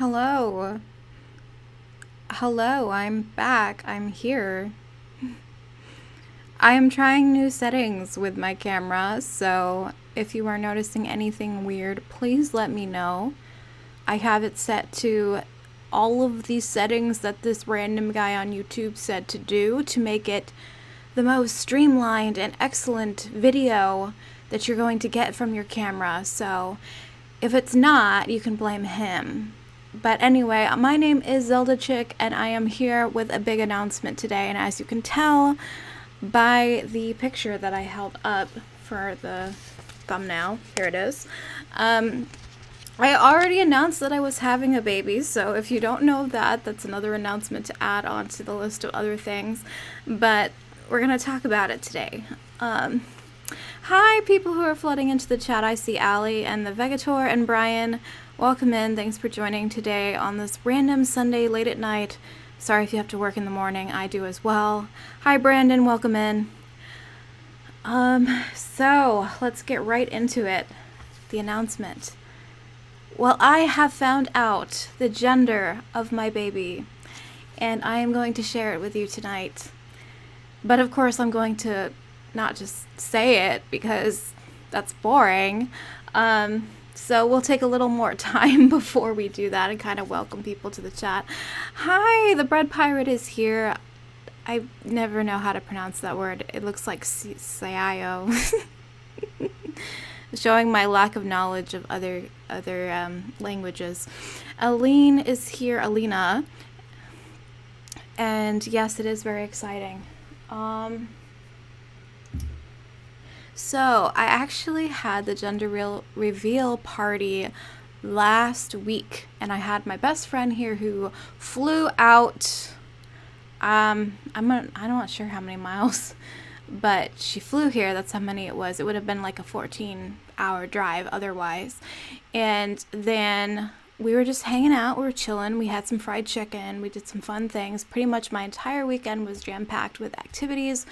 Hello. Hello, I'm back. I'm here. I am trying new settings with my camera, so if you are noticing anything weird, please let me know. I have it set to all of these settings that this random guy on YouTube said to do to make it the most streamlined and excellent video that you're going to get from your camera. So if it's not, you can blame him. But anyway, my name is Zelda Chick, and I am here with a big announcement today. And as you can tell by the picture that I held up for the thumbnail, here it is. I already announced that I was having a baby, so if you don't know that, that's another announcement to add on to the list of other things. But we're going to talk about it today. Hi, people who are flooding into the chat. I see Allie and the Vegator and Brian. Welcome in. Thanks for joining today on this random Sunday late at night. Sorry if you have to work in the morning. I do as well. Hi, Brandon. Welcome in. So let's get right into it. The announcement. Well, I have found out the gender of my baby, and I am going to share it with you tonight. But of course, I'm going to not just say it because that's boring. So we'll take a little more time before we do that and kind of welcome people to the chat. Hi, the bread pirate is here. I never know how to pronounce that word. It looks like Sayo. Showing my lack of knowledge of other languages. Aline is here, Alina. And yes, it is very exciting. So I actually had the gender reveal party last week, and I had my best friend here who flew out. I'm not sure how many miles, but she flew here. That's how many it was. It would have been like a 14-hour drive otherwise. And then we were just hanging out. We were chilling. We had some fried chicken. We did some fun things. Pretty much my entire weekend was jam-packed with activities.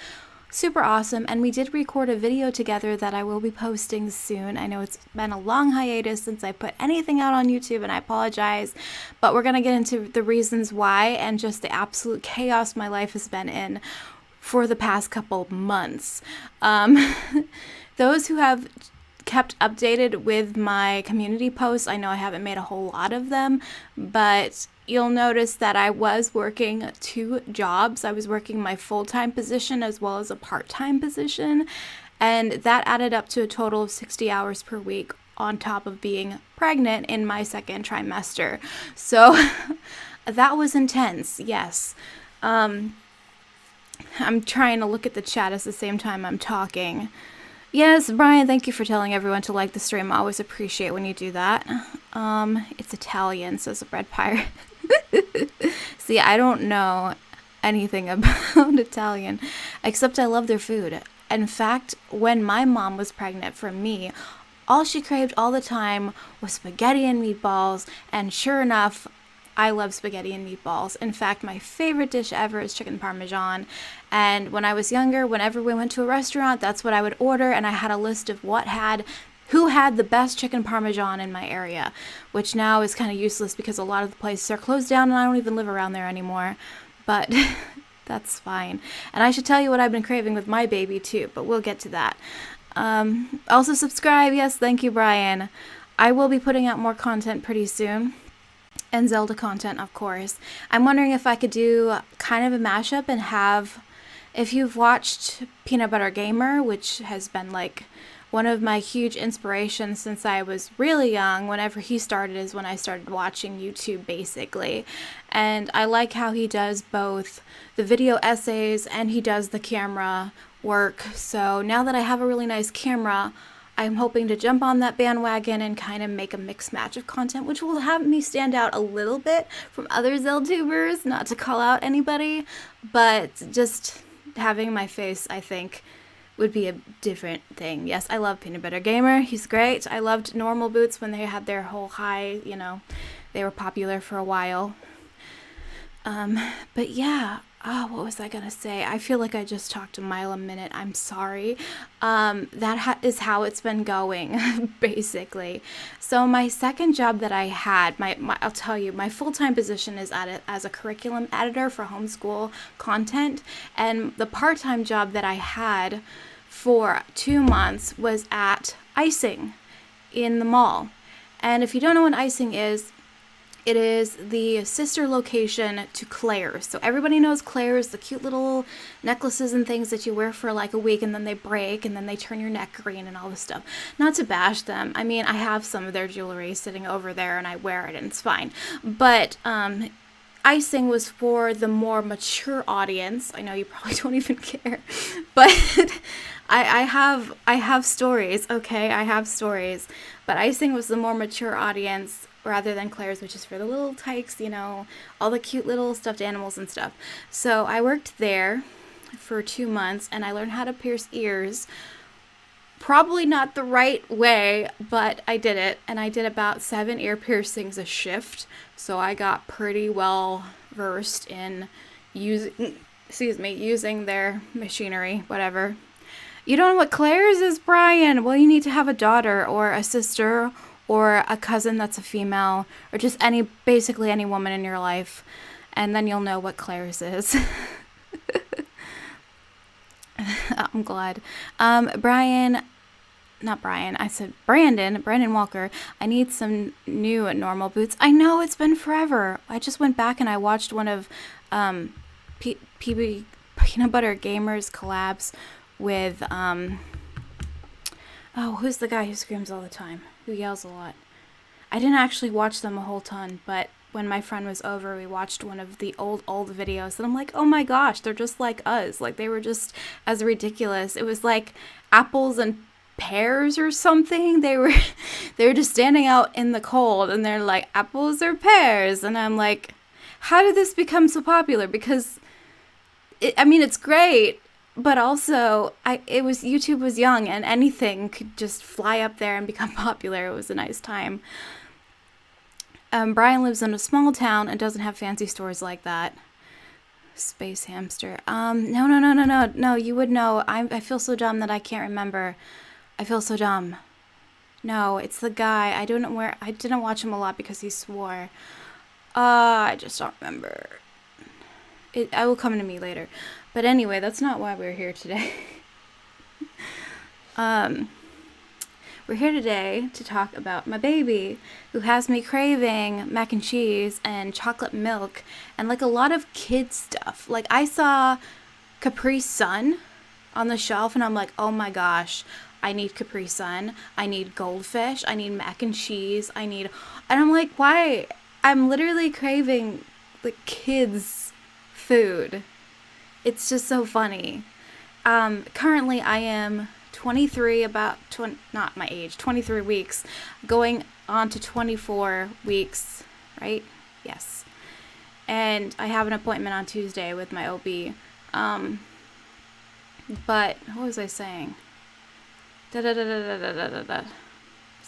Super awesome. And we did record a video together that I will be posting soon. I know it's been a long hiatus since I put anything out on YouTube, and I apologize, but we're going to get into the reasons why and just the absolute chaos my life has been in for the past couple months. Those who have kept updated with my community posts, I know I haven't made a whole lot of them, but you'll notice that I was working 2 jobs. I was working my full-time position as well as a part-time position, and that added up to a total of 60 hours per week on top of being pregnant in my 2nd trimester. So that was intense, yes. I'm trying to look at the chat at the same time I'm talking. Yes, Brian, thank you for telling everyone to like the stream. I always appreciate when you do that. It's Italian, says the bread pirate. See, I don't know anything about Italian, except I love their food. In fact, when my mom was pregnant for me, all she craved all the time was spaghetti and meatballs, and sure enough, I love spaghetti and meatballs. In fact, my favorite dish ever is chicken parmesan. And when I was younger, whenever we went to a restaurant, that's what I would order. And I had a list of who had the best chicken parmesan in my area, which now is kind of useless because a lot of the places are closed down and I don't even live around there anymore. But that's fine. And I should tell you what I've been craving with my baby too, but we'll get to that. Also subscribe. Yes, thank you, Brian. I will be putting out more content pretty soon. And Zelda content, of course. I'm wondering if I could do kind of a mashup and have, if you've watched Peanut Butter Gamer, which has been like one of my huge inspirations since I was really young. Whenever he started is when I started watching YouTube, basically. And I like how he does both the video essays and he does the camera work. So now that I have a really nice camera, I'm hoping to jump on that bandwagon and kind of make a mixed match of content, which will have me stand out a little bit from other Zeldtubers, not to call out anybody, but just having my face, I think, would be a different thing. Yes, I love Peanut Butter Gamer. He's great. I loved Normal Boots when they had their whole they were popular for a while. But yeah, What was I gonna say? I feel like I just talked a mile a minute. I'm sorry. Is how it's been going, basically. So my second job that I had, I'll tell you, my full-time position is as a curriculum editor for homeschool content, and the part-time job that I had for 2 months was at Icing in the mall. And if you don't know what Icing is, it is the sister location to Claire's. So everybody knows Claire's, the cute little necklaces and things that you wear for like a week and then they break and then they turn your neck green and all this stuff. Not to bash them. I mean, I have some of their jewelry sitting over there and I wear it and it's fine. But Icing was for the more mature audience. I know you probably don't even care, but I have stories. Okay, I have stories. But Icing was the more mature audience rather than Claire's, which is for the little tykes, all the cute little stuffed animals and stuff. So I worked there for 2 months and I learned how to pierce ears. Probably not the right way, but I did it. And I did about 7 ear piercings a shift. So I got pretty well versed in using their machinery, whatever. You don't know what Claire's is, Brian? Well, you need to have a daughter or a sister or a cousin that's a female, or just basically any woman in your life, and then you'll know what Claire's is. I'm glad. Brandon Walker, I need some new normal boots. I know, it's been forever. I just went back and I watched one of Peanut Butter Gamer's collabs with, who's the guy who screams all the time? Who yells a lot? I didn't actually watch them a whole ton, but when my friend was over, we watched one of the old videos, and I'm like, oh my gosh, they're just like us. Like, they were just as ridiculous. It was like apples and pears or something. They were just standing out in the cold, and they're like, apples or pears? And I'm like, how did this become so popular? Because, it's great. But also, YouTube was young and anything could just fly up there and become popular. It was a nice time. Brian lives in a small town and doesn't have fancy stores like that. Space hamster. No, you would know. I feel so dumb that I can't remember. I feel so dumb. No, it's the guy. I didn't watch him a lot because he swore. I just don't remember. It will come to me later. But anyway, that's not why we're here today. We're here today to talk about my baby, who has me craving mac and cheese and chocolate milk and like a lot of kid stuff. Like, I saw Capri Sun on the shelf and I'm like, oh my gosh, I need Capri Sun, I need goldfish, I need mac and cheese, and I'm like, why? I'm literally craving the kids' food. It's just so funny. Currently I am 23, not my age, 23 weeks, going on to 24 weeks, right? Yes. And I have an appointment on Tuesday with my OB. But what was I saying? It's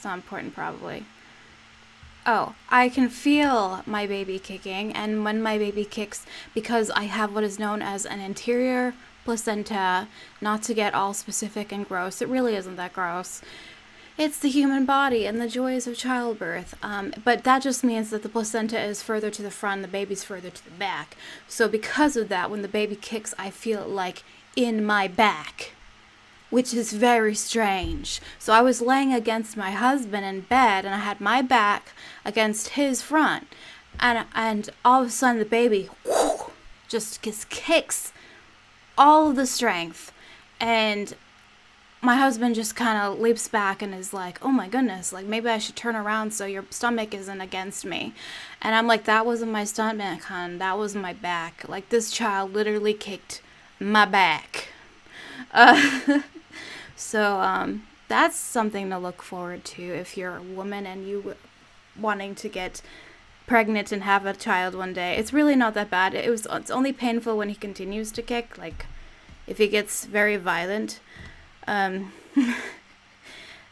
not important, probably. Oh, I can feel my baby kicking, and when my baby kicks, because I have what is known as an anterior placenta, not to get all specific and gross, it really isn't that gross. It's the human body and the joys of childbirth. But that just means that the placenta is further to the front, the baby's further to the back. So because of that, when the baby kicks, I feel it like in my back, which is very strange. So I was laying against my husband in bed, and I had my back against his front, and all of a sudden the baby just kicks all of the strength, and my husband just kind of leaps back and is like, oh my goodness, like, maybe I should turn around so your stomach isn't against me. And I'm like, that wasn't my stomach, hon, that was my back. Like, this child literally kicked my back. So that's something to look forward to if you're a woman and you wanting to get pregnant and have a child one day. It's really not that bad. It's only painful when he continues to kick, like if he gets very violent. And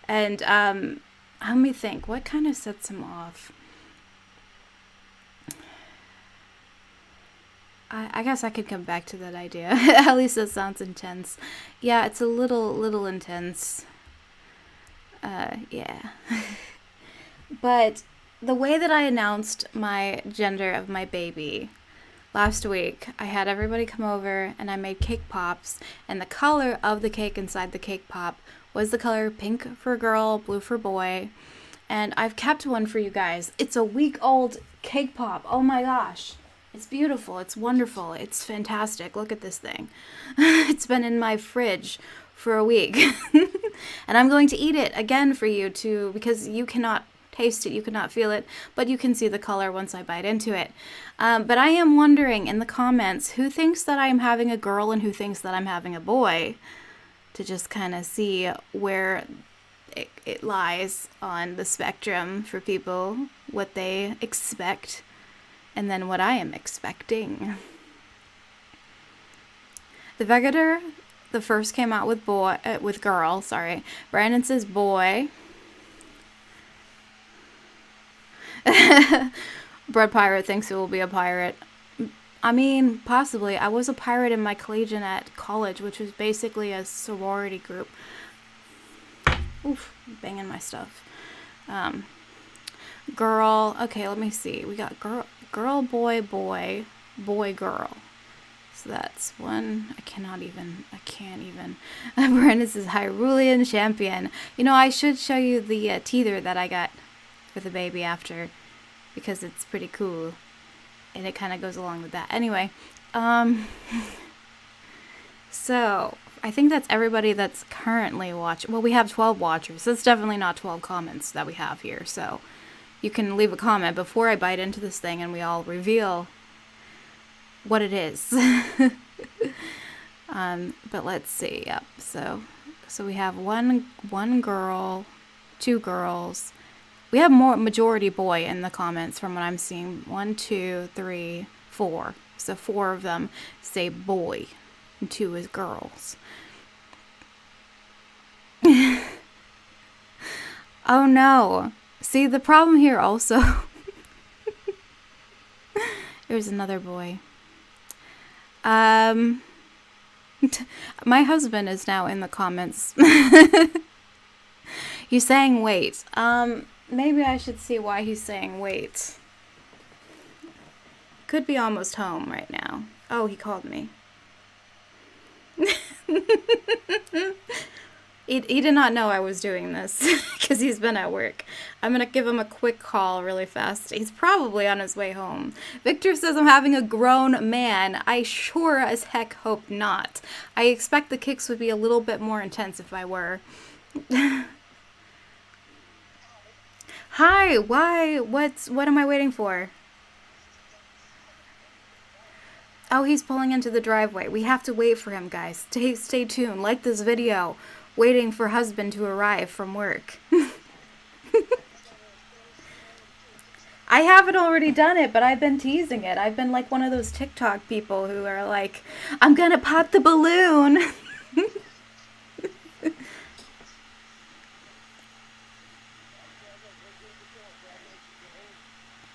let me think, what kind of sets him off? I guess I could come back to that idea. At least that sounds intense. Yeah, it's a little intense. Yeah. But the way that I announced my gender of my baby last week, I had everybody come over and I made cake pops, and the color of the cake inside the cake pop was the color pink for girl, blue for boy. And I've kept one for you guys. It's a week-old cake pop. Oh my gosh. It's beautiful. It's wonderful. It's fantastic. Look at this thing. It's been in my fridge for a week. And I'm going to eat it again for you too, because you cannot taste it, you cannot feel it, but you can see the color once I bite into it. But I am wondering in the comments who thinks that I'm having a girl and who thinks that I'm having a boy, to just kind of see where it lies on the spectrum for people, what they expect, and then what I am expecting. The Vegator, the first came out with with girl, sorry. Brandon says boy. Bread Pirate thinks it will be a pirate. I mean, possibly. I was a pirate in my collegiate at college, which was basically a sorority group. Oof, banging my stuff. Girl. Okay, let me see. We got girl, boy, boy, boy, girl. So that's one. I can't even. Brandon says Hyrulean champion. You know, I should show you the teether that I got for the baby after, because it's pretty cool. And it kind of goes along with that. Anyway, so I think that's everybody that's currently watching. Well, we have 12 watchers. That's definitely not 12 comments that we have here. So you can leave a comment before I bite into this thing and we all reveal what it is. But let's see. Yep. So we have one girl, two girls. We have more majority boy in the comments from what I'm seeing. 1, 2, 3, 4. So 4 of them say boy, and 2 is girls. Oh no. See, the problem here also. There's another boy. My husband is now in the comments. He's saying wait. Maybe I should see why he's saying wait. Could be almost home right now. Oh, he called me. He did not know I was doing this because he's been at work. I'm going to give him a quick call really fast. He's probably on his way home. Victor says I'm having a grown man. I sure as heck hope not. I expect the kicks would be a little bit more intense if I were. Hi, why? What am I waiting for? Oh, he's pulling into the driveway. We have to wait for him, guys. Stay tuned. Like this video. Waiting for husband to arrive from work. I haven't already done it, but I've been teasing it. I've been like one of those TikTok people who are like, I'm gonna pop the balloon.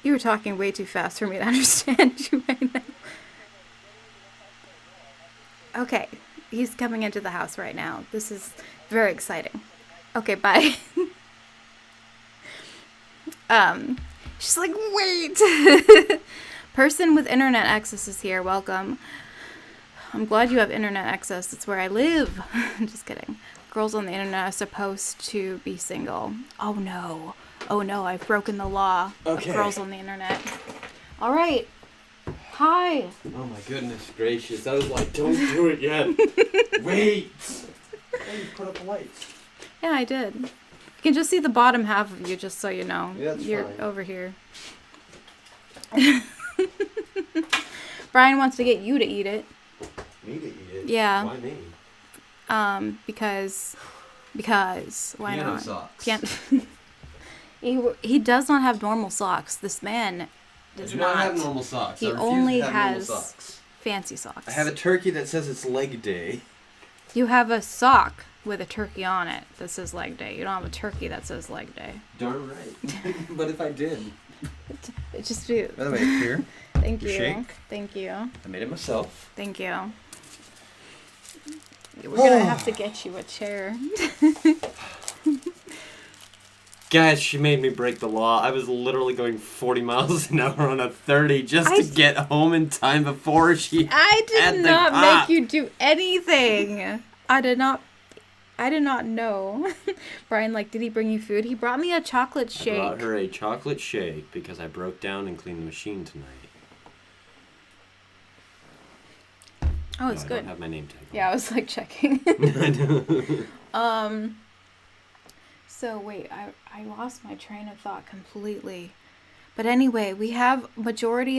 You were talking way too fast for me to understand you right now. Okay, he's coming into the house right now. This is very exciting. Okay, bye. She's like, wait. Person with internet access is here. Welcome. I'm glad you have internet access. It's where I live. Just kidding. Girls on the internet are supposed to be single. Oh no. Oh no, I've broken the law of girls on the internet. All right. Hi. Oh my goodness gracious. I was like, don't do it yet. Wait. Oh, you put up the lights. Yeah, I did. You can just see the bottom half of you, just so you know. Yeah, that's You're fine. over here. Brian wants to get you to eat it. Me to eat it? Yeah. Why me? Because why Piano not? socks. He does not have normal socks. This man does I do not have normal socks. He I refuse only to have normal has socks. fancy socks. I have a turkey that says it's leg day. You have a sock with a turkey on it that says leg day. You don't have a turkey that says leg day. Darn right. But if I did. It just be. By the way, here. Thank Your you. shake. Thank you. I made it myself. Thank you. We're gonna have to get you a chair. Guys, she made me break the law. I was literally going 40 miles an hour on a 30 just to get home in time before she. I had did the not pop. make you do anything. I did not know. Brian, like, did he bring you food? He brought me a chocolate shake. I brought her a chocolate shake because I broke down and cleaned the machine tonight. Oh, it's I good. don't have my name tag on. Yeah, I was like checking. I know. So wait, I lost my train of thought completely. But anyway, we have majority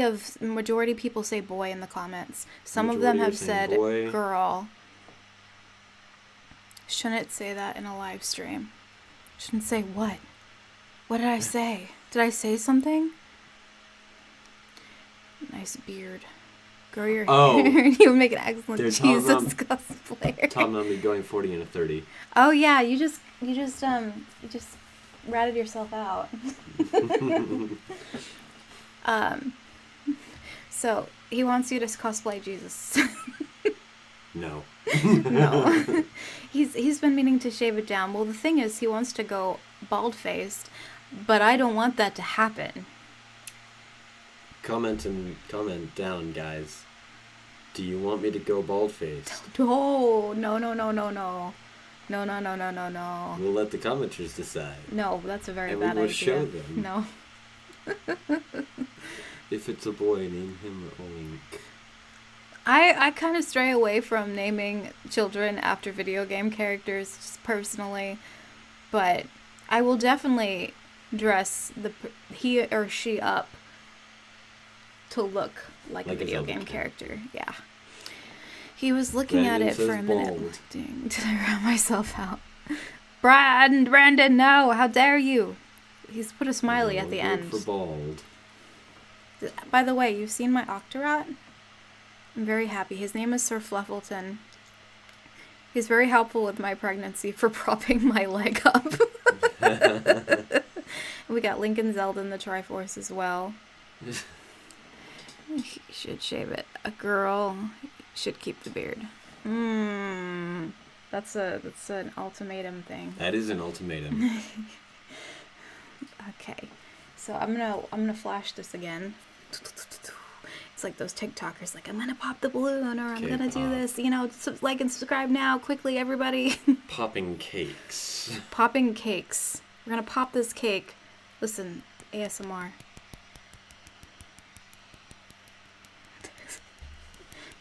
people say boy in the comments. Some of them Majority are have saying said boy. girl. Shouldn't say that in a live stream. Shouldn't say what? What did I say? Did I say something? Nice beard. Grow your hair. You would make an excellent They're Jesus cosplayer. Tom and me going 40 and a 30. Oh yeah, you just ratted yourself out. So he wants you to cosplay Jesus. No. No. He's been meaning to shave it down. Well, the thing is, he wants to go bald-faced, but I don't want that to happen. Comment down, guys. Do you want me to go bald-faced? No. No. We'll let the commenters decide. No, that's a very And bad we will idea. show them. No. If it's a boy, name him Oink. I kind of stray away from naming children after video game characters, just personally. But I will definitely dress he or she up to look like a video game character. Yeah. He was looking at it for a minute. Bald. Dang, did I rat myself out? Brandon, no! How dare you? He's put a smiley at the end. For bald. By the way, you've seen my Octorot? I'm very happy. His name is Sir Fluffleton. He's very helpful with my pregnancy for propping my leg up. We got Link and Zelda in the Triforce as well. He should shave it. A girl should keep the beard. That's an ultimatum thing. That is an ultimatum. Okay, so I'm gonna flash this again. It's like those TikTokers, like, I'm gonna pop the balloon, or I'm gonna do this. Like and subscribe now, quickly, everybody. Popping cakes. Popping cakes. We're gonna pop this cake. Listen, ASMR.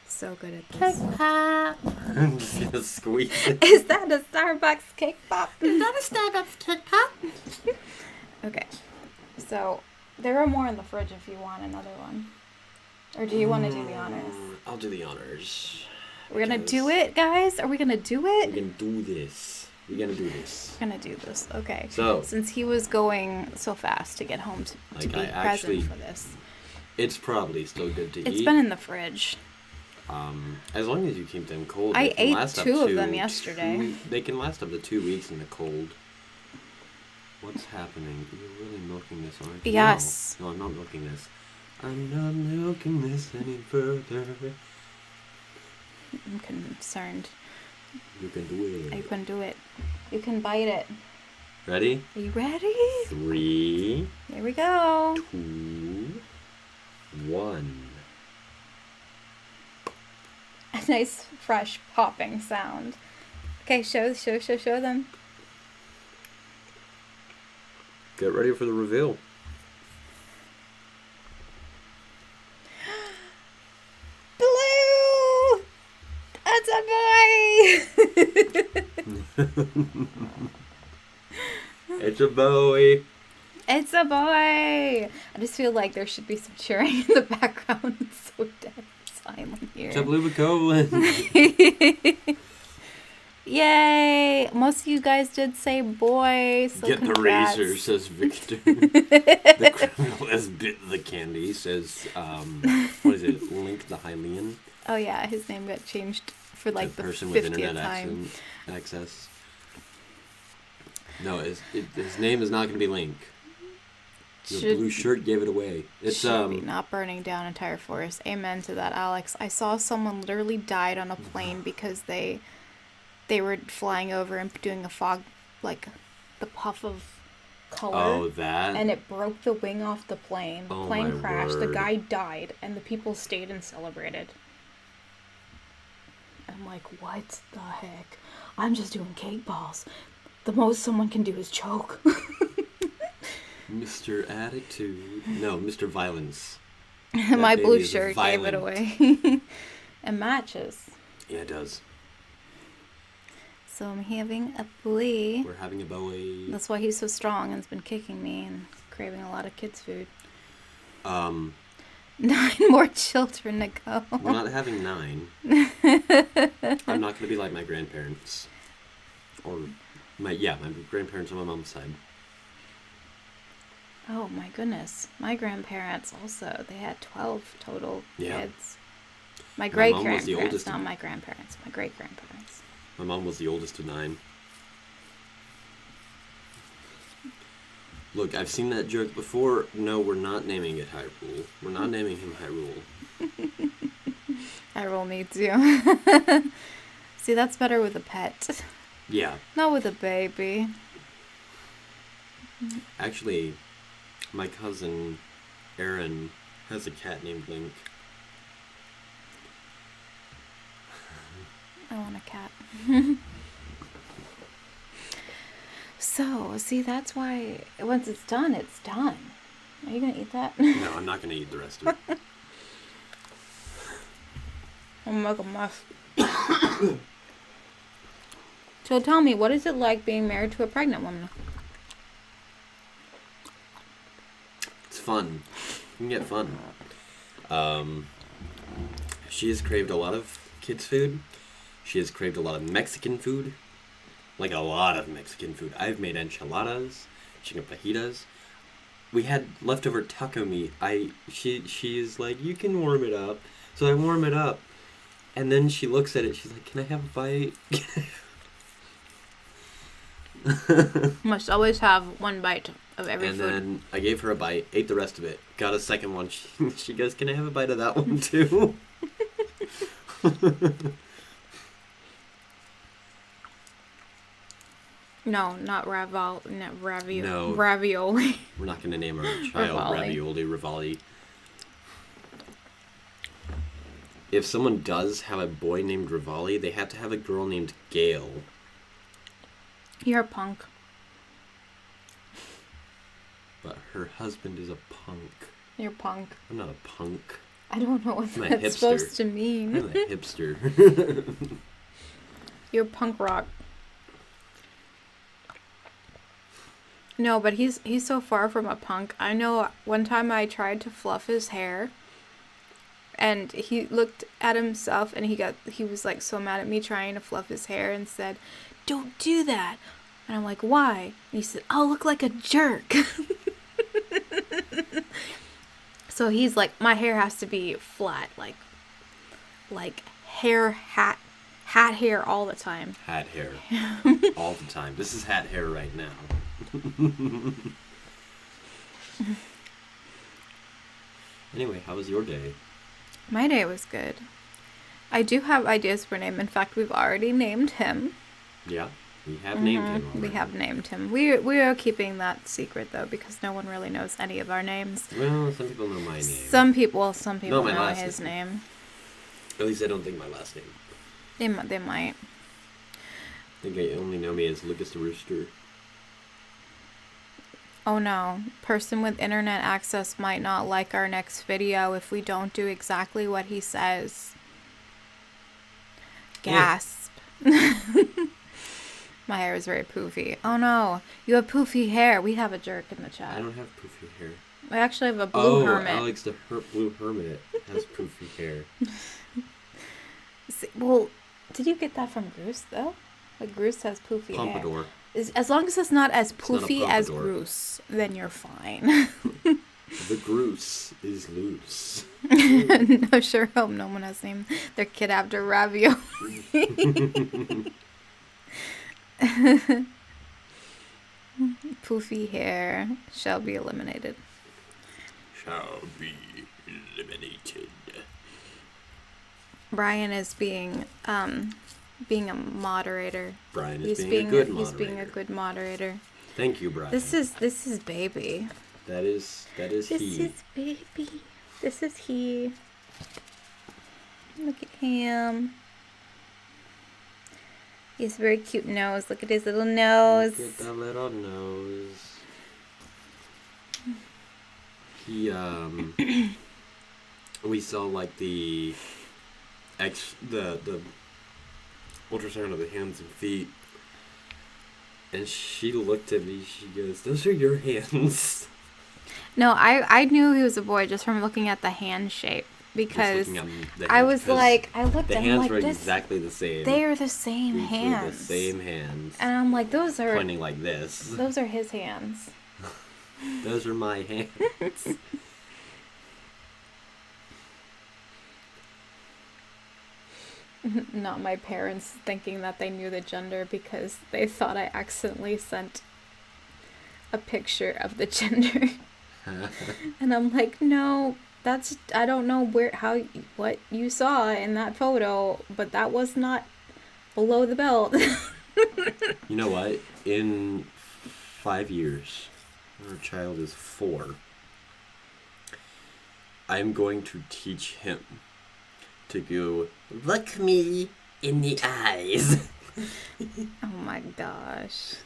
So good at this. Cake pop. I'm just gonna squeeze it. Is that a Starbucks cake pop? Is that a Starbucks cake pop? Okay, so there are more in the fridge if you want another one. Or do you want to do the honors? I'll do the honors. We're gonna do it, guys? Are we gonna do it? We're gonna do this. We're gonna do this. We're gonna do this. Okay. So, since he was going so fast to get home to be present for this. It's probably still good to eat. It's been in the fridge. As long as you keep them cold. I ate two of them yesterday. They can last up to 2 weeks in the cold. What's happening? You're really milking this, aren't you? Yes. No, I'm not milking this. I'm not milking this any further. I'm concerned. You can do it. You can do it. You can bite it. Ready? Are you ready? 3. Here we go. 2. 1. A nice, fresh, popping sound. Okay, show them. Get ready for the reveal. Blue! That's a boy! It's a Bowie. It's a boy! I just feel like there should be some cheering in the background. It's so dead silent here. It's a Blue Covalent. Yay! Most of you guys did say boy, so Get congrats. the razor, says Victor. The criminal has bit the candy, says, what is it, Link the Hylian? Oh yeah, his name got changed for like the person with 50th internet time. access. No, his name is not going to be Link. The blue shirt gave it away. It's should be not burning down entire forests. Amen to that, Alex. I saw someone literally died on a plane because they were flying over and doing a fog, like the puff of color. Oh, that? And it broke the wing off the plane. The plane crashed. Word. The guy died, and the people stayed and celebrated. I'm like, what the heck? I'm just doing cake balls. The most someone can do is choke. Mr. Attitude. No, Mr. Violence. My blue shirt gave it away. It matches. Yeah, it does. So I'm having a boy. We're having a boy. That's why he's so strong and has been kicking me and craving a lot of kids' food. 9 more children to go. We're not having 9. I'm not going to be like my grandparents. Or, my grandparents on my mom's side. Oh my goodness. My grandparents also, they had 12 total kids. My great-grandparents, not my grandparents. My great-grandparents. My mom was the oldest of 9. Look, I've seen that joke before. No, we're not naming it Hyrule. We're not naming him Hyrule. Hyrule needs you. See, that's better with a pet. Yeah. Not with a baby. Actually, my cousin Aaron has a cat named Link. I want a cat. So, see, that's why once it's done, it's done. Are you going to eat that? No, I'm not going to eat the rest of it. I'll make a mess. So tell me, what is it like being married to a pregnant woman? It's fun. You can get fun. She has craved a lot of kids' food. She has craved a lot of Mexican food. Like a lot of Mexican food. I've made enchiladas, chicken fajitas. We had leftover taco meat. She's like, you can warm it up. So I warm it up. And then she looks at it. She's like, can I have a bite? Must always have one bite of every food. And then I gave her a bite, ate the rest of it, got a second one. She goes, can I have a bite of that one too? No, not ravioli. No. Ravioli. We're not going to name our child Rivali. If someone does have a boy named Rivali, they have to have a girl named Gail. You're a punk. But her husband is a punk. You're punk. I'm not a punk. I don't know what I'm that's supposed to mean. I'm a hipster. You're punk rock. No, but he's so far from a punk. I know one time I tried to fluff his hair, and he looked at himself and he was like so mad at me trying to fluff his hair and said, "Don't do that." And I'm like, "Why?" And he said, "I'll look like a jerk." So he's like, my hair has to be flat, like hat hair all the time. Hat hair. All the time. This is hat hair right now. Anyway, how was your day? My day was good. I do have ideas for a name. In fact, we've already named him. Yeah, we have named him already. We have named him. We are keeping that secret, though, because no one really knows any of our names. Well, some people know my name. Some people know his name. At least I don't think my last name. They might. I think they only know me as Lucas the Rooster. Oh no, person with internet access might not like our next video if we don't do exactly what he says. Gasp. Yeah. My hair is very poofy. Oh no, you have poofy hair. We have a jerk in the chat. I don't have poofy hair. I actually have a blue hermit. Alex the blue hermit has poofy hair. Well, did you get that from Groose though? Like Groose has poofy Pompadour. hair. As long as it's not as poofy as Groose, then you're fine. The Groose is loose. No, sure hope no one has named their kid after Ravioli. Poofy hair shall be eliminated. shall be eliminated. Brian is being a moderator. Brian is being a good moderator. He's being a good moderator. Thank you, Brian. This is baby. That is he. This is baby. This is he. Look at him. He has a very cute nose. Look at his little nose. Look at the little nose. He we saw like the ultrasound of the hands and feet, and she looked at me. She goes, "Those are your hands." No, I knew he was a boy just from looking at the hand shape, because I looked the at him hands like were this. exactly the same. They are the same These were hands. the same hands. And I'm like, those are pointing like this. Those are his hands. Those are my hands. Not my parents thinking that they knew the gender because they thought I accidentally sent a picture of the gender. And I'm like, no, I don't know what you saw in that photo, but that was not below the belt. You know what? In 5 years, our child is 4, I'm going to teach him to go, look me in the eyes. Oh my gosh.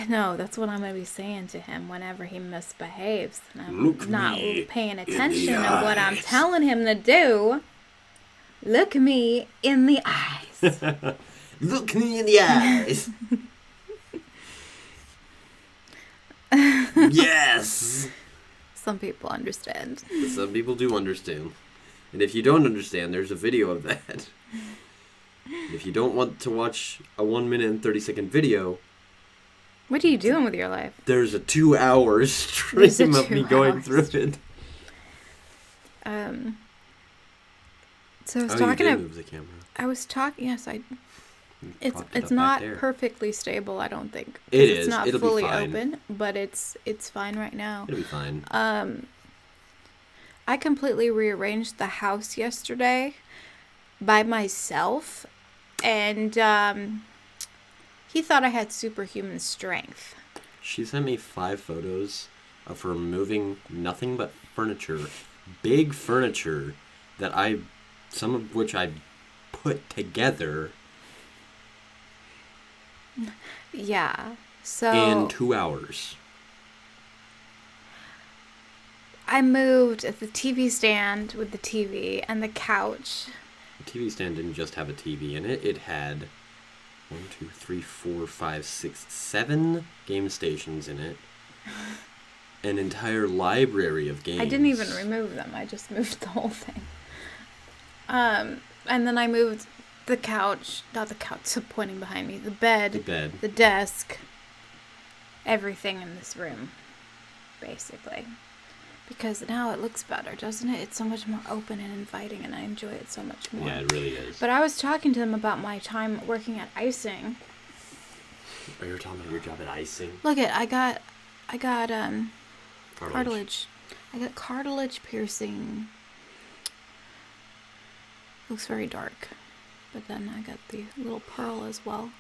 No, that's what I'm going to be saying to him whenever he misbehaves. And I'm not paying attention to what I'm telling him to do. Look me in the eyes. Look me in the eyes. Yes. Some people understand. Some people do understand. And if you don't understand, there's a video of that. If you don't want to watch a 1 minute and 30-second video, what are you doing with your life? there's a 2-hour stream of me going through it. So I was talking you did move the camera. I was talking. Yes, I. Propped it It's up not back there. perfectly stable, I don't think. It It's is. not It'll be fully fine. open, but it's fine right now. It'll be fine. I completely rearranged the house yesterday by myself, and he thought I had superhuman strength. She sent me 5 photos of her moving nothing but furniture, big furniture that some of which I put together Yeah. So in 2 hours. I moved the TV stand with the TV and the couch. The TV stand didn't just have a TV in it. It had 1, 2, 3, 4, 5, 6, 7 game stations in it. An entire library of games. I didn't even remove them. I just moved the whole thing. And then I moved the couch, not the couch, so pointing behind me, the bed, the desk, everything in this room, basically. Because now it looks better, doesn't it? It's so much more open and inviting, and I enjoy it so much more. Yeah, it really is. But I was talking to them about my time working at icing. Oh, you were talking about your job at icing? Look I got cartilage. I got cartilage piercing. Looks very dark. But then I got the little pearl as well.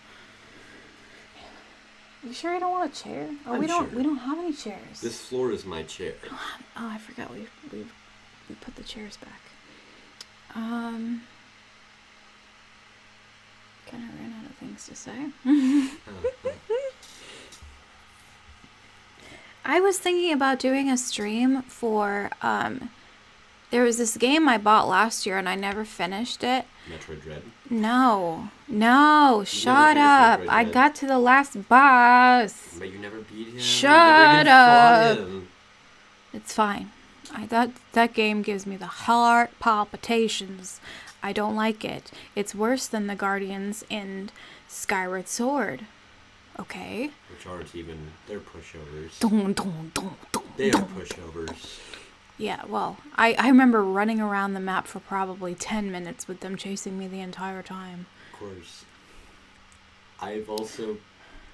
You sure you don't want a chair? Oh, we don't have any chairs. This floor is my chair. Oh, I forgot we put the chairs back. Kind of ran out of things to say. I was thinking about doing a stream for there was this game I bought last year and I never finished it. Metroid Dread? No, shut up. I Dread. got to the last boss. But you never beat him. Shut up. It's fine. That game gives me the heart palpitations. I don't like it. It's worse than the Guardians in Skyward Sword. Okay? Which aren't even, they're pushovers. Dun, dun, dun, dun, They are dun. pushovers. Yeah, well, I remember running around the map for probably 10 minutes with them chasing me the entire time. Of course. I've also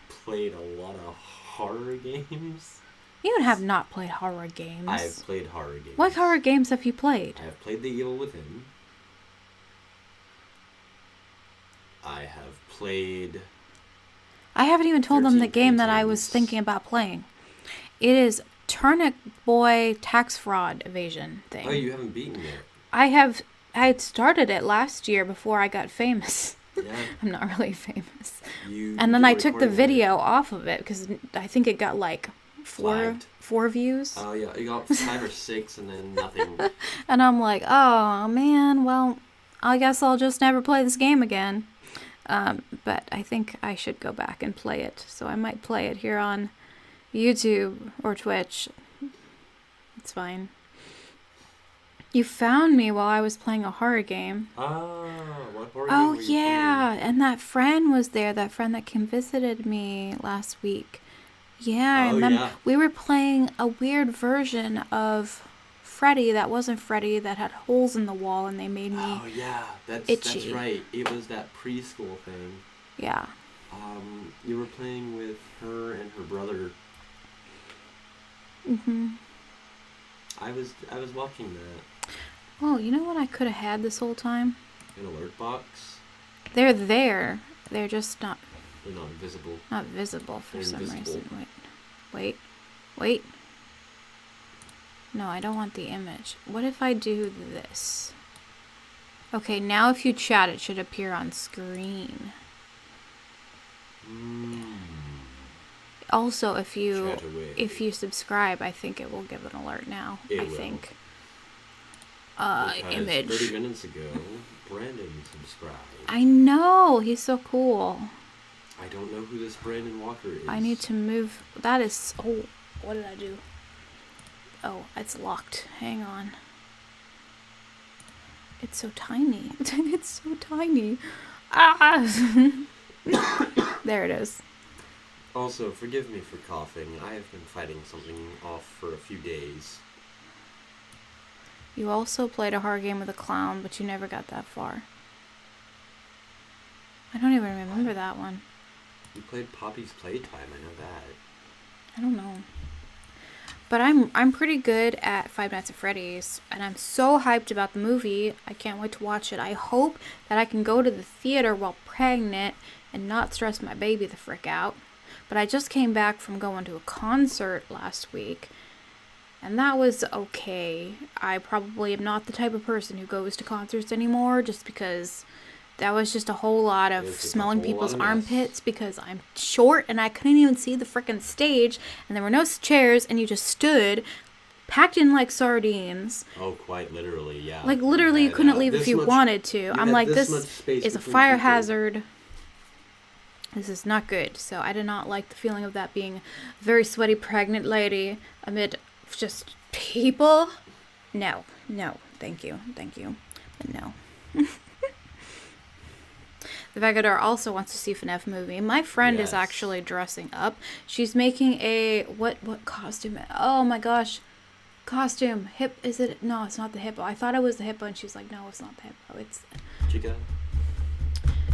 played a lot of horror games. You have not played horror games. I have played horror games. What horror games have you played? I have played The Evil Within. I have played... I haven't even told them the 13 game that I was Paintings. thinking about playing. It is Turnip Boy tax fraud evasion thing. Oh, you haven't beaten it. I had started it last year before I got famous. Yeah. I'm not really famous. You And then did I a took the recording of it. video off of it because I think it got like Flagged. four views. Oh, yeah. You got 5 or 6 and then nothing. And I'm like, oh man, well, I guess I'll just never play this game again. But I think I should go back and play it. So I might play it here on YouTube or Twitch. It's fine. You found me while I was playing a horror game. Ah, what horror Oh, game were you yeah. playing? And that friend was there. That friend that came visited me last week. Yeah, I Oh, remember. yeah. We were playing a weird version of Freddy that wasn't Freddy, that had holes in the wall, and they made me... Oh, yeah. That's itchy. right. It was that preschool thing. Yeah. You were playing with her and her brother. Mm-hmm. I was watching that. Oh, you know what I could have had this whole time? An alert box. They're there. They're just not They're not visible. visible for They're some invisible. reason. Wait. No, I don't want the image. What if I do this? Okay, now if you chat, it should appear on screen. Also, if Chat away. you subscribe, I think it will give an alert now. It I will. think. Because Image. 30 minutes ago, Brandon subscribed. I know, he's so cool. I don't know who this Brandon Walker is. I need to move. That is. Oh, what did I do? Oh, it's locked. Hang on. It's so tiny. It's so tiny. Ah! There it is. Also, forgive me for coughing. I have been fighting something off for a few days. You also played a horror game with a clown, but you never got that far. I don't even remember that one. You played Poppy's Playtime, I know that. I don't know. But I'm pretty good at Five Nights at Freddy's, and I'm so hyped about the movie. I can't wait to watch it. I hope that I can go to the theater while pregnant and not stress my baby the frick out. But I just came back from going to a concert last week, and that was okay. I probably am not the type of person who goes to concerts anymore, just because that was just a whole lot It of was just a smelling whole people's lot of mess. armpits because I'm short and I couldn't even see the frickin' stage, and there were no chairs, and you just stood packed in like sardines. Oh, quite literally, yeah. Like literally you had, couldn't leave if this you much- wanted to. I'm had like, this this much space is a between fire people. hazard. This is not good. So I did not like the feeling of that being a very sweaty pregnant lady amid just people. No, thank you. But no. The Vegador also wants to see FNAF movie. My friend is Yes. actually dressing up. She's making a what costume? Oh my gosh. Costume. Hip is it? No, it's not the hippo. I thought it was the hippo, and she's like, no, it's not the hippo. Chica?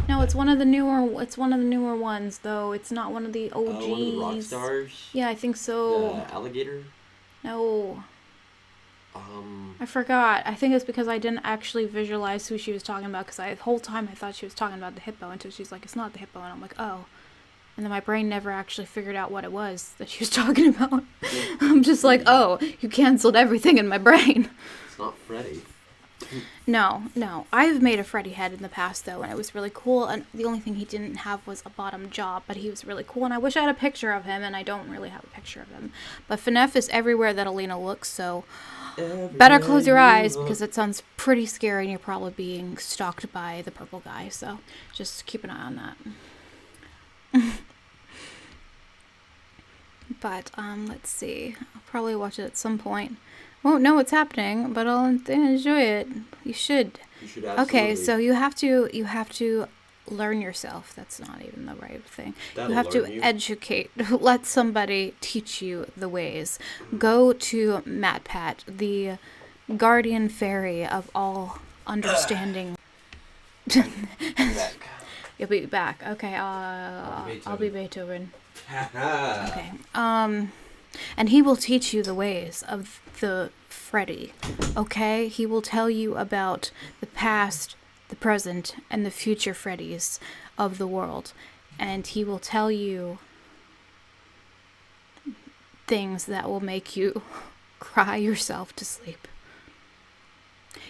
No, it's one of the newer ones though. It's not one of the OGs. Oh, one of the rock stars? Yeah, I think so. The alligator? No, I forgot. I think it's because I didn't actually visualize who she was talking about, because the whole time I thought she was talking about the hippo until she's like, it's not the hippo, and I'm like, oh. And then my brain never actually figured out what it was that she was talking about. I'm just like, oh, you canceled everything in my brain. It's not Freddy. No. I've made a Freddy head in the past, though, and it was really cool. And the only thing he didn't have was a bottom jaw, but he was really cool. And I wish I had a picture of him, and I don't really have a picture of him. But FNAF is everywhere that Alina looks, so better close your eyes, because it sounds pretty scary, and you're probably being stalked by the purple guy. So just keep an eye on that. But let's see. I'll probably watch it at some point. Won't know what's happening, but I'll enjoy it. You should. You should absolutely. Okay, so you have to learn yourself. That's not even the right thing. That'll You have to learn you. educate. Let somebody teach you the ways. Go to MatPat, the guardian fairy of all understanding. I'm back. You'll be back. Okay, I'll be Beethoven. Haha. Okay. and he will teach you the ways of the Freddy. Okay? He will tell you about the past, the present, and the future Freddys of the world. And he will tell you things that will make you cry yourself to sleep.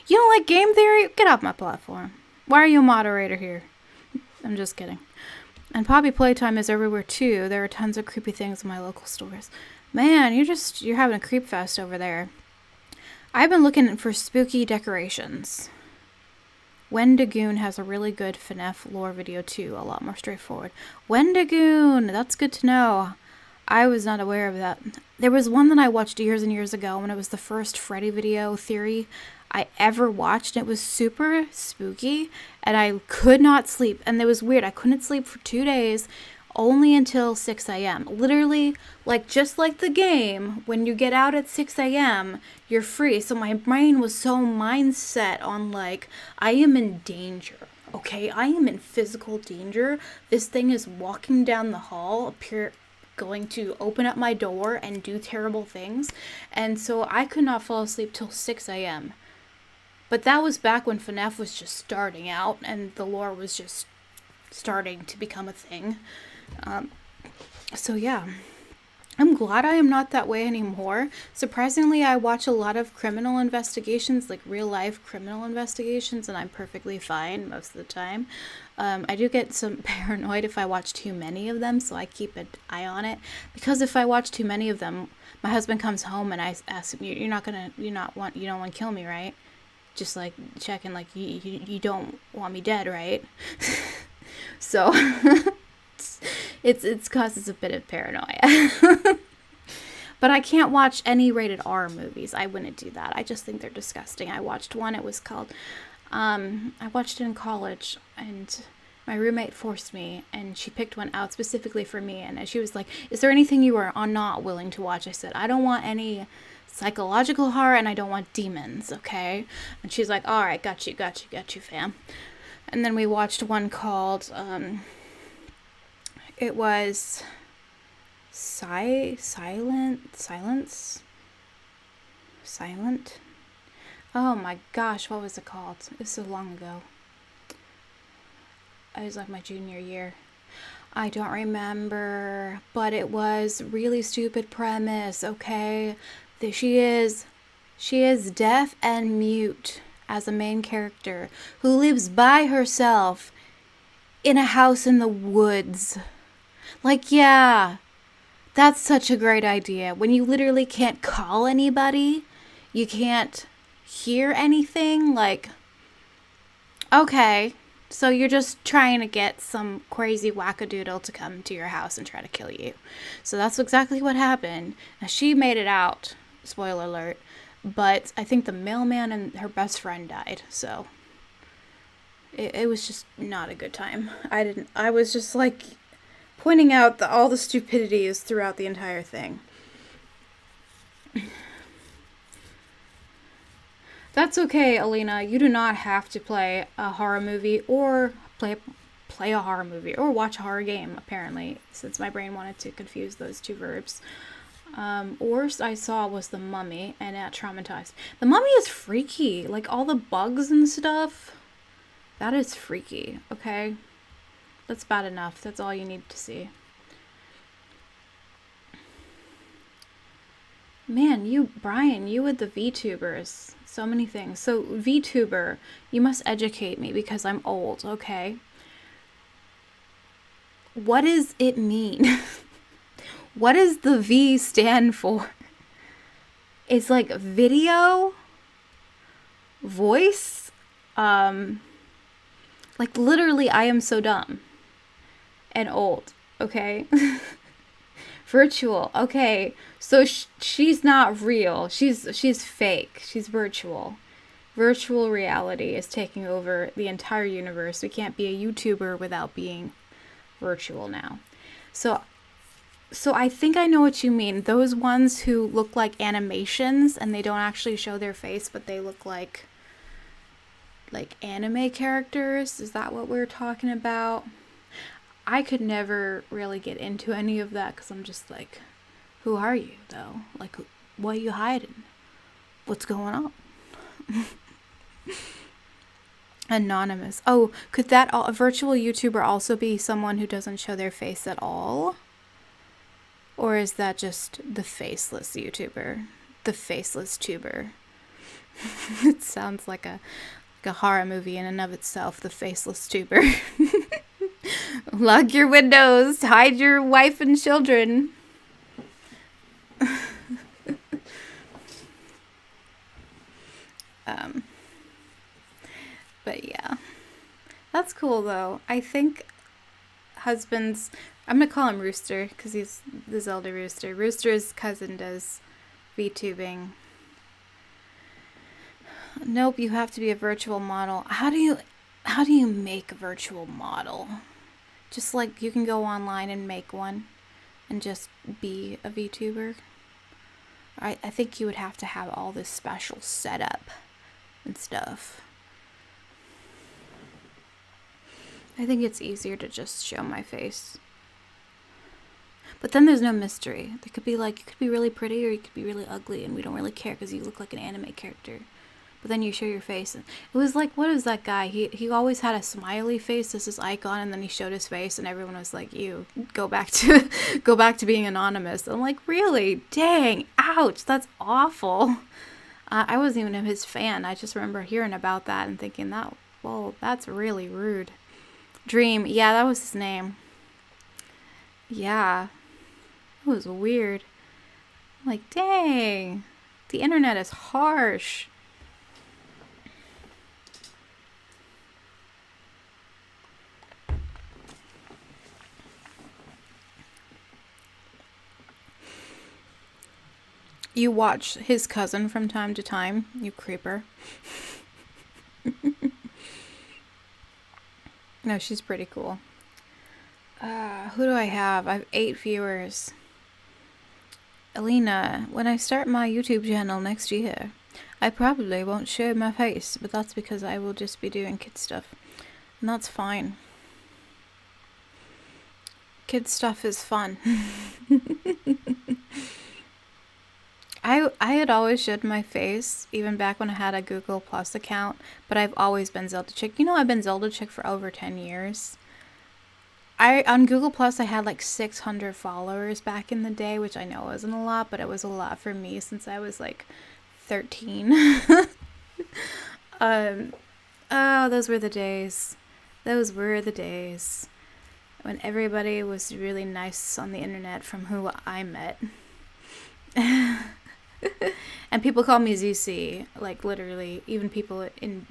You don't like game theory? Get off my platform. Why are you a moderator here? I'm just kidding. And Poppy Playtime is everywhere too. There are tons of creepy things in my local stores. Man, you're having a creep fest over there. I've been looking for spooky decorations. Wendigoon has a really good FNAF lore video too, a lot more straightforward. Wendigoon, that's good to know. I was not aware of that. There was one that I watched years and years ago when it was the first Freddy video theory I ever watched. It was super spooky and I could not sleep. And it was weird. I couldn't sleep for 2 days, only until 6 a.m. Literally, like just like the game, when you get out at 6 a.m., you're free. So my brain was so mindset on like, I am in danger. Okay, I am in physical danger. This thing is walking down the hall, going to open up my door and do terrible things. And so I could not fall asleep till 6 a.m. But that was back when FNAF was just starting out and the lore was just starting to become a thing. So yeah, I'm glad I am not that way anymore. Surprisingly, I watch a lot of criminal investigations, like real life criminal investigations, and I'm perfectly fine most of the time. I do get some paranoid if I watch too many of them, so I keep an eye on it. Because if I watch too many of them, my husband comes home and I ask him, you don't want to kill me, right? Just like checking, like you don't want me dead, right? So it's causes a bit of paranoia. But I can't watch any rated R movies. I wouldn't do that. I just think they're disgusting. I watched one. It was called I watched it in college, and my roommate forced me, and she picked one out specifically for me, and she was like, is there anything you are not willing to watch? I said, I don't want any psychological horror, and I don't want demons, okay? And she's like, all right, got you, fam. And then we watched one called it was Silent. Oh my gosh, what was it called? It was so long ago. It was like my junior year. I don't remember, but it was really stupid premise, okay? She is deaf and mute as a main character who lives by herself in a house in the woods. Like, yeah, that's such a great idea. When you literally can't call anybody, you can't hear anything, like, okay, so you're just trying to get some crazy wackadoodle to come to your house and try to kill you. So that's exactly what happened. Now, she made it out, spoiler alert, but I think the mailman and her best friend died, so it was just not a good time. I was just like pointing out all the stupidities throughout the entire thing. That's okay, Alina. You do not have to play a horror movie or play a horror movie or watch a horror game, apparently, since my brain wanted to confuse those two verbs. Worst I saw was The Mummy, and it traumatized. The Mummy is freaky. Like, all the bugs and stuff. That is freaky, okay? That's bad enough. That's all you need to see. Man, Brian, you with the VTubers. So many things. So, VTuber, you must educate me because I'm old, okay? What does it mean? What does the V stand for? It's like video, voice, like literally I am so dumb and old, okay? Virtual, okay. So she's not real. She's fake. She's virtual. Virtual reality is taking over the entire universe. We can't be a YouTuber without being virtual now. So I think I know what you mean. Those ones who look like animations and they don't actually show their face, but they look like anime characters. Is that what we're talking about? I could never really get into any of that because I'm just like, Who are you, though? Like, what are you hiding? What's going on? Anonymous. Oh, could a virtual YouTuber also be someone who doesn't show their face at all? Or is that just the faceless YouTuber? The faceless tuber. It sounds like a horror movie in and of itself, the faceless tuber. Lock your windows, hide your wife and children. But yeah, that's cool though. I think husbands, I'm gonna call him Rooster because he's the Zelda Rooster. Rooster's cousin does VTubing. Nope, you have to be a virtual model. How do you make a virtual model? Just like you can go online and make one and just be a VTuber. I think you would have to have all this special setup and stuff. I think it's easier to just show my face. But then there's no mystery. There could be like, you could be really pretty or you could be really ugly and we don't really care because you look like an anime character. But then you show your face and it was like, what was that guy? He always had a smiley face as his icon and then he showed his face and everyone was like, you go back to being anonymous. I'm like, really? Dang, ouch, that's awful. I wasn't even his fan. I just remember hearing about that and thinking that's really rude. Dream, yeah, that was his name. Yeah, it was weird. Like, dang, the internet is harsh. You watch his cousin from time to time, you creeper. No, she's pretty cool. Who do I have? I have 8 viewers. Alina, when I start my YouTube channel next year, I probably won't show my face, but that's because I will just be doing kid stuff. And that's fine. Kid stuff is fun. I had always showed my face, even back when I had a Google Plus account, but I've always been Zelda Chick. You know, I've been Zelda Chick for over 10 years. On Google Plus, I had like 600 followers back in the day, which I know wasn't a lot, but it was a lot for me since I was like 13. Oh, those were the days. Those were the days when everybody was really nice on the internet from who I met. And people call me ZC, like literally, even people in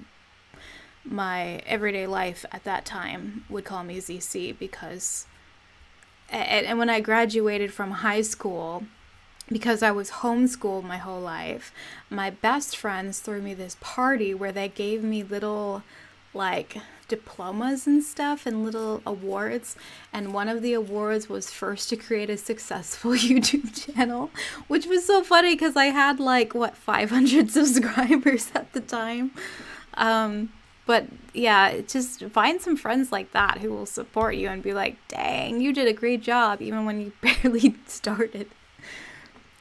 my everyday life at that time would call me ZC because, and when I graduated from high school, because I was homeschooled my whole life, my best friends threw me this party where they gave me little, like, diplomas and stuff and little awards, and one of the awards was first to create a successful YouTube channel, which was so funny because I had like 500 subscribers at the time. But yeah, just find some friends like that who will support you and be like, dang, you did a great job even when you barely started.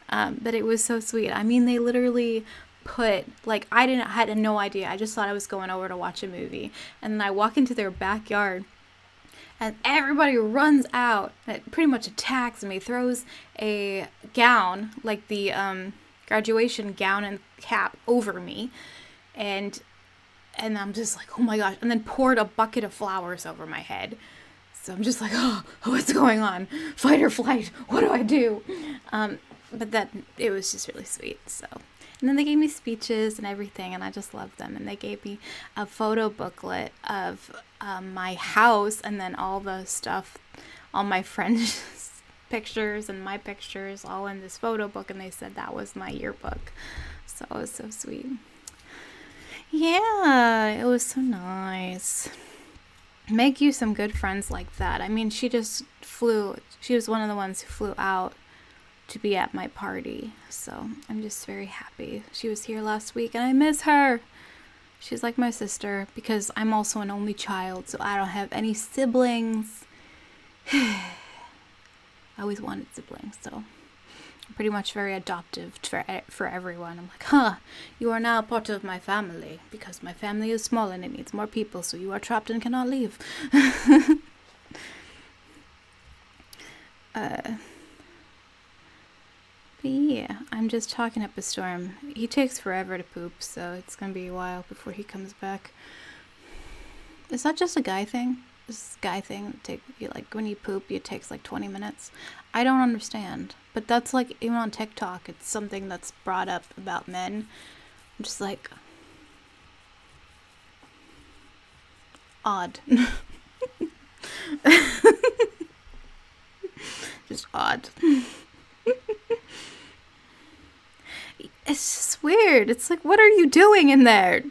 But it was so sweet. I mean, they literally put, like, I had no idea. I just thought I was going over to watch a movie. And then I walk into their backyard and everybody runs out. It pretty much attacks me, throws a gown, like the graduation gown and cap over me. And I'm just like, oh my gosh. And then poured a bucket of flowers over my head. So I'm just like, oh, what's going on? Fight or flight? What do I do? But it was just really sweet, so. And then they gave me speeches and everything, and I just loved them. And they gave me a photo booklet of my house, and then all the stuff, all my friends' pictures and my pictures, all in this photo book. And they said that was my yearbook. So it was so sweet. Yeah, it was so nice. Make you some good friends like that. I mean, she was one of the ones who flew out to be at my party, so I'm just very happy. She was here last week and I miss her. She's like my sister because I'm also an only child, so I don't have any siblings. I always wanted siblings, so pretty much very adoptive for everyone. I'm like, huh, you are now part of my family because my family is small and it needs more people, so you are trapped and cannot leave. But yeah, I'm just talking up a storm. He takes forever to poop, so it's gonna be a while before he comes back. Is that just a guy thing? This guy thing, like when you poop, it takes like 20 minutes. I don't understand, but that's like even on TikTok, it's something that's brought up about men. I'm just like odd, just odd. It's just weird. It's like, what are you doing in there?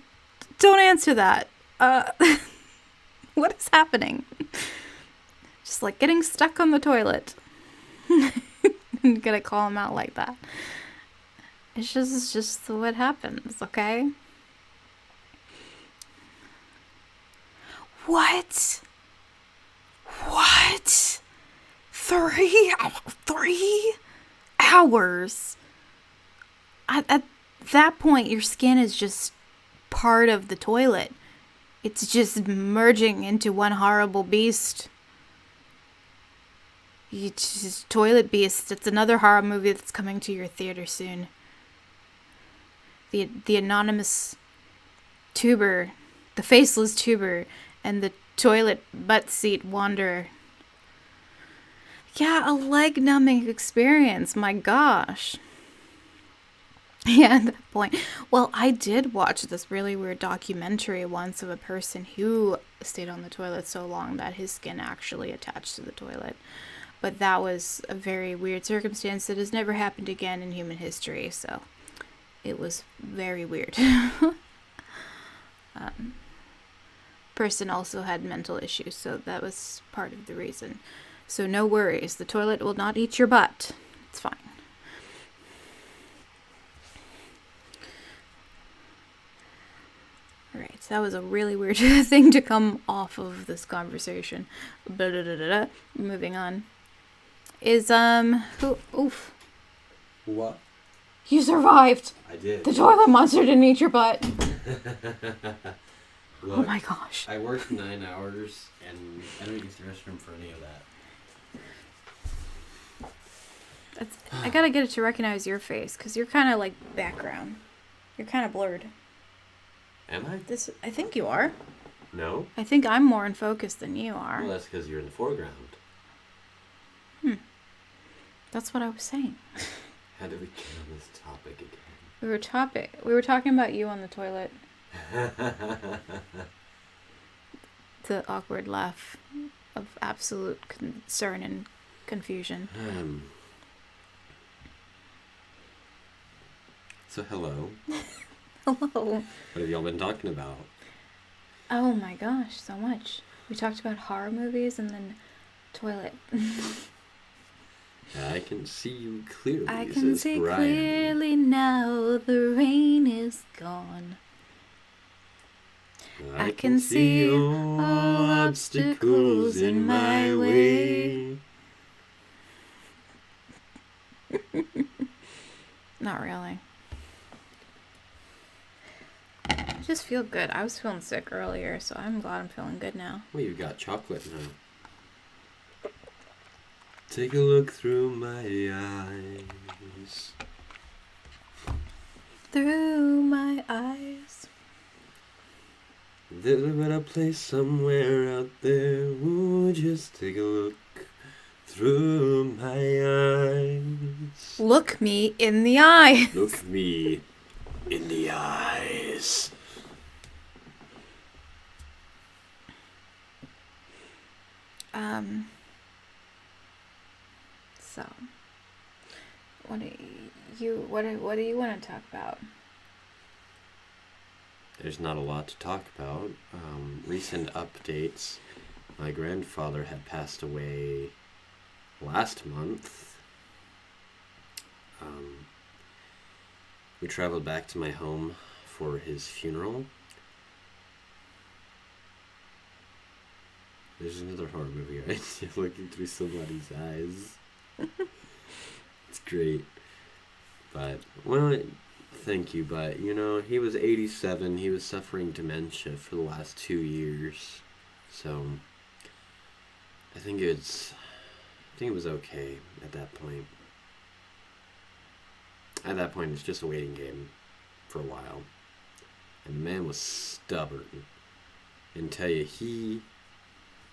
Don't answer that. What is happening? Just like getting stuck on the toilet. I'm gonna call him out like that. It's just what happens, okay? What? What? 3 hours? At that point, your skin is just part of the toilet. It's just merging into one horrible beast. It's just Toilet Beast. It's another horror movie that's coming to your theater soon. The anonymous tuber, the faceless tuber, and the toilet butt seat wanderer. Yeah, a leg numbing experience. My gosh. Yeah, at that point. Well, I did watch this really weird documentary once of a person who stayed on the toilet so long that his skin actually attached to the toilet. But that was a very weird circumstance that has never happened again in human history, so it was very weird. Person also had mental issues, so that was part of the reason. So no worries, the toilet will not eat your butt. It's fine. Alright, so that was a really weird thing to come off of this conversation. Moving on. Oof. What? You survived! I did. The toilet monster didn't eat your butt! Look, Oh my gosh. I worked 9 hours and I don't use the restroom for any of that. I gotta get it to recognize your face, because you're kind of like background. You're kind of blurred. Am I? I think you are. No? I think I'm more in focus than you are. Well, that's because you're in the foreground. That's what I was saying. How did we get on this topic again? We were talking about you on the toilet. The awkward laugh of absolute concern and confusion. So hello. Hello. What have y'all been talking about? Oh my gosh, so much. We talked about horror movies and then toilet. I can see you clearly. I can see Brian. clearly now the rain is gone. I can see all obstacles in my way. Not really. I just feel good. I was feeling sick earlier, so I'm glad I'm feeling good now. Well, you've got chocolate now. Take a look through my eyes. Through my eyes. There's a better place somewhere out there. Ooh, just take a look through my eyes. Look me in the eye. Look me in the eyes. So, what do you want to talk about? There's not a lot to talk about. Recent updates. My grandfather had passed away last month. We traveled back to my home for his funeral. There's another horror movie, right? You're looking through somebody's eyes. It's great. But, well, thank you, but, he was 87. He was suffering dementia for the last 2 years. So, I think it was okay at that point. At that point, it's just a waiting game for a while. And the man was stubborn. And tell you,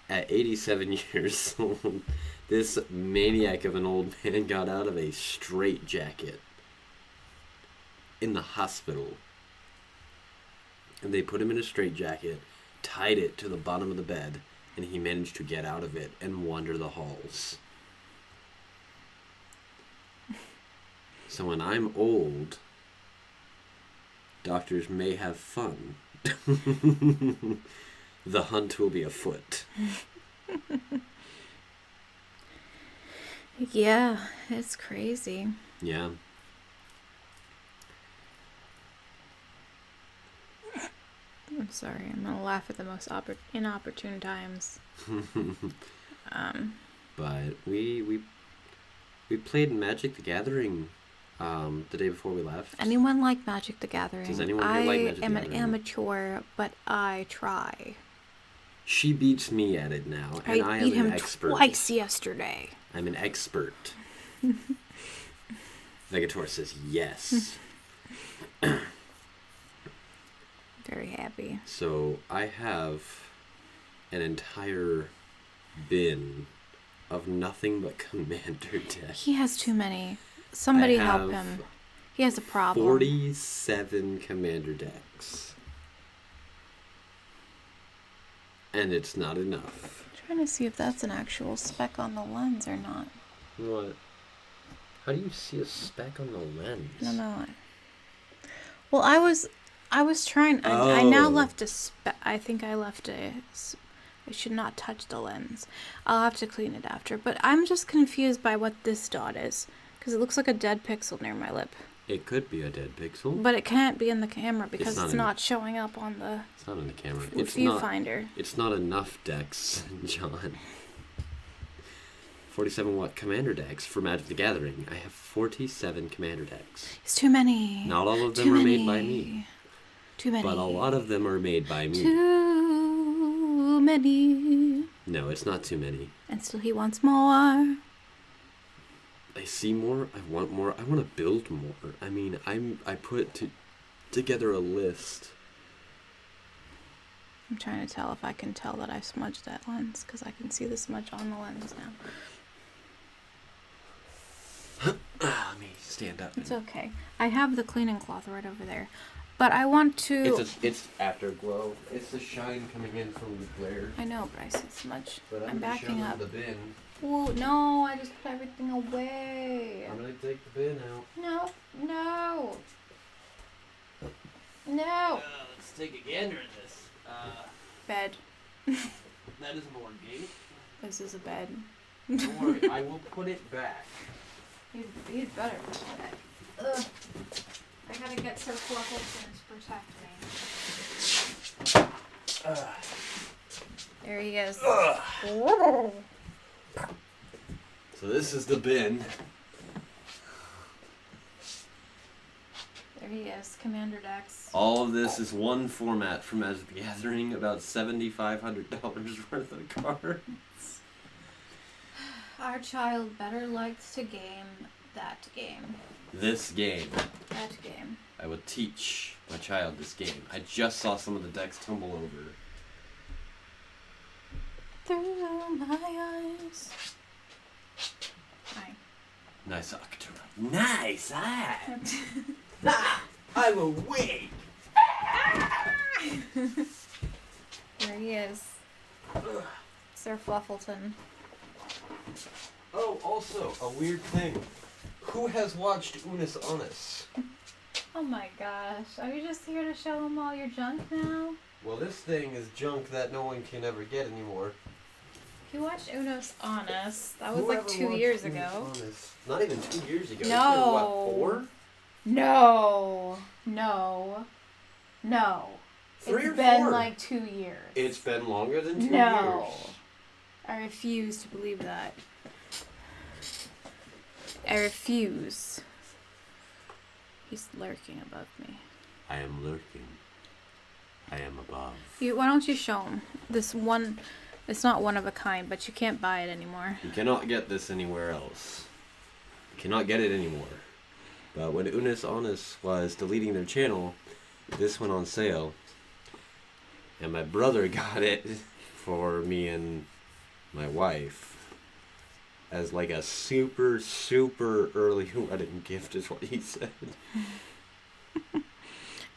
at 87 years old, this maniac of an old man got out of a straitjacket in the hospital. And they put him in a straitjacket, tied it to the bottom of the bed, and he managed to get out of it and wander the halls. So when I'm old, doctors may have fun. The hunt will be afoot. Yeah, it's crazy. Yeah. I'm sorry. I'm gonna laugh at the most inopportune times. But we played Magic the Gathering the day before we left. Anyone like Magic the Gathering? Does anyone here like Magic the I am Gathering? an amateur, but I try. She beats me at it now, and I beat am an him expert. twice yesterday. I'm an expert. Vegator says yes. Very happy. So I have an entire bin of nothing but Commander decks. He has too many. Somebody help him. He has a problem. 47 Commander decks. And it's not enough. I'm trying to see if that's an actual speck on the lens or not. What? How do you see a speck on the lens? No. Well, I was trying. I now left a speck. I think I left a. I should not touch the lens. I'll have to clean it after. But I'm just confused by what this dot is. Because it looks like a dead pixel near my lip. It could be a dead pixel. But it can't be in the camera because it's not showing up on the... It's not in the camera. It's viewfinder. It's not enough decks, John. 47 what? Commander decks for Magic the Gathering. I have 47 Commander decks. It's too many. Not all of them are made by me. Too many. But a lot of them are made by me. Too many. No, it's not too many. And still he wants more. I see more. I want more. I want to build more. I mean, I put together a list. I'm trying to tell if I can tell that I smudged that lens, because I can see the smudge on the lens now. Let me stand up. It's okay. I have the cleaning cloth right over there. But I want to... It's afterglow. It's the shine coming in from the glare. I know, but I see smudge. But I'm backing up. The bin. Oh, no, I just put everything away. I'm going to take the bin out. No. Let's take a gander at this. Bed. That is a board game. This is a bed. Don't worry, I will put it back. He'd better put it back. Ugh. I gotta get Sir Fluffleton to protect me. There he is. So this is the bin. There he is, Commander Dex. All of this is one format for Magic the Gathering, about $7,500 worth of cards. Our child better likes to game that game. This game. That game. I will teach my child this game. I just saw some of the decks tumble over. Through my eyes. Hi. Nice Octara. Nice eye! I'm awake! There he is. Sir Fluffleton. Oh, also, a weird thing. Who has watched Unis Honest? Oh my gosh. Are you just here to show him all your junk now? Well, this thing is junk that no one can ever get anymore. You watched Unos Honest. That was Whoever like 2 watched years Unis ago. Honest? Not even 2 years ago. No. It's been, what, 4? No. 3 or It's been 4? like 2 years. It's been longer than 2 No. years. I refuse to believe that. I refuse. He's lurking above me. I am lurking. I am above. Why don't you show him this one? It's not one of a kind, but you can't buy it anymore. You cannot get this anywhere else. You cannot get it anymore. But when Unis Honest was deleting their channel, this went on sale. And my brother got it for me and my wife as like a super, super early wedding gift is what he said.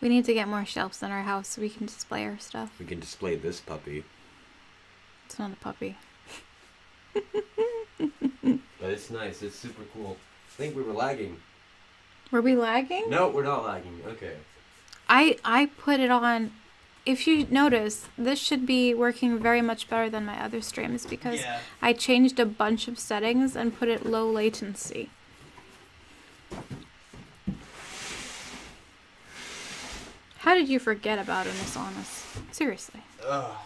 We need to get more shelves in our house so we can display our stuff. We can display this puppy. It's not a puppy. But it's nice. It's super cool. I think we were lagging. Were we lagging? No, we're not lagging. Okay. I put it on. If you notice, this should be working very much better than my other streams because I changed a bunch of settings and put it low latency. How did you forget about Unis Honest? Seriously. Ugh.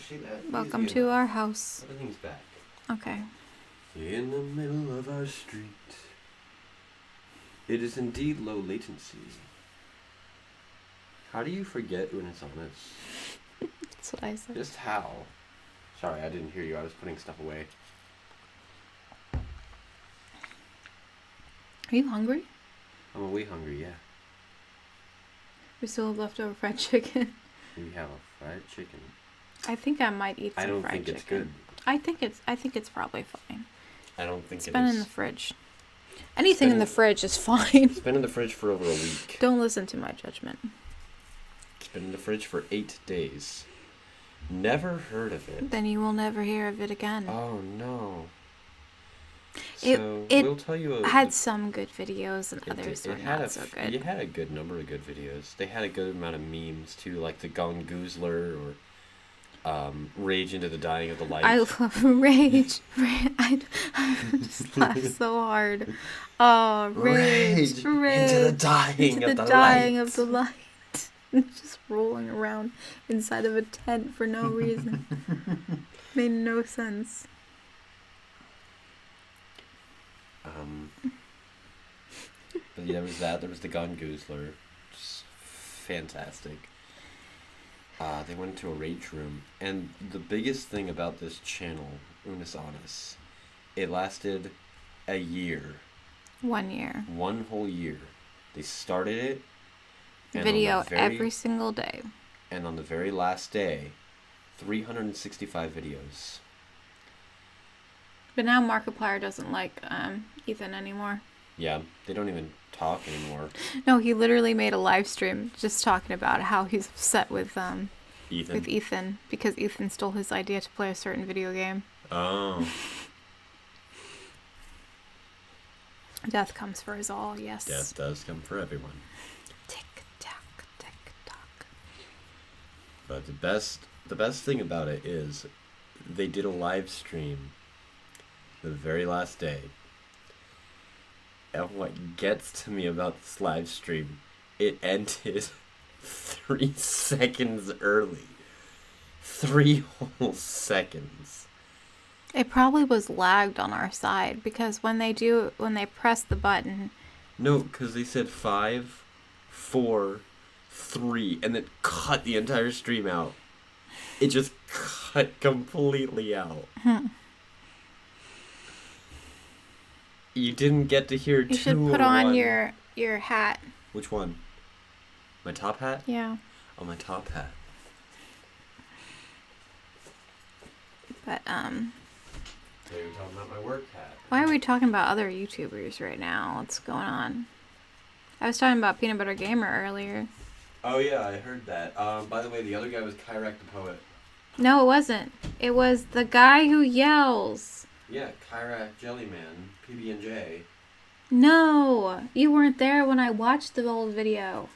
See that? Welcome to our house. Everything's back. Okay. In the middle of our street. It is indeed low latency. How do you forget when it's honest? That's what I said. Just how? Sorry, I didn't hear you. I was putting stuff away. Are you hungry? I'm way hungry, yeah. We still have leftover fried chicken. We have a fried chicken. I think I might eat some I don't fried think chicken. it's good. I think it's probably fine. I don't think It's it been is. in the fridge. Anything in the fridge is fine. It's been in the fridge for over a week. Don't listen to my judgment. It's been in the fridge for 8 days. Never heard of it. Then you will never hear of it again. Oh no. It- So it we'll tell you. Had some good videos and others were had not so good. It had a good number of good videos. They had a good amount of memes too, like the Gone Goozler or Rage into the Dying of the Light. I love Rage. I just laugh so hard. Oh, Rage. Into the dying Into of the the dying light. of the light. Just rolling around inside of a tent for no reason. Made no sense. But yeah, there was that. There was the Gone Goozler. Just fantastic. They went into a rage room. And the biggest thing about this channel, Unis Honest, it lasted a year. 1 year. 1 whole year. They started it. and Video on the very- every single day. And on the very last day, 365 videos. But now Markiplier doesn't like Ethan anymore. Yeah, they don't even talk anymore. No, he literally made a live stream just talking about how he's upset with Ethan because Ethan stole his idea to play a certain video game. Oh. Death comes for us all, yes. Death does come for everyone. Tick tock, tick tock. But the best thing about it is they did a live stream the very last day. And what gets to me about this live stream, it ended 3 seconds early. 3 whole seconds. It probably was lagged on our side because when they press the button. No, because they said 5, 4, 3, and then cut the entire stream out. It just cut completely out. You didn't get to hear 2 You should put or on 1. your hat. Which one? My top hat? Yeah. Oh, my top hat. But So you're talking about my work hat. why are we talking about other YouTubers right now? What's going on? I was talking about Peanut Butter Gamer earlier. Oh yeah, I heard that. By the way, the other guy was Kyrak the Poet. No, it wasn't. It was the guy who yells. Yeah, Kyrak Jellyman, PB&J. No, you weren't there when I watched the old video.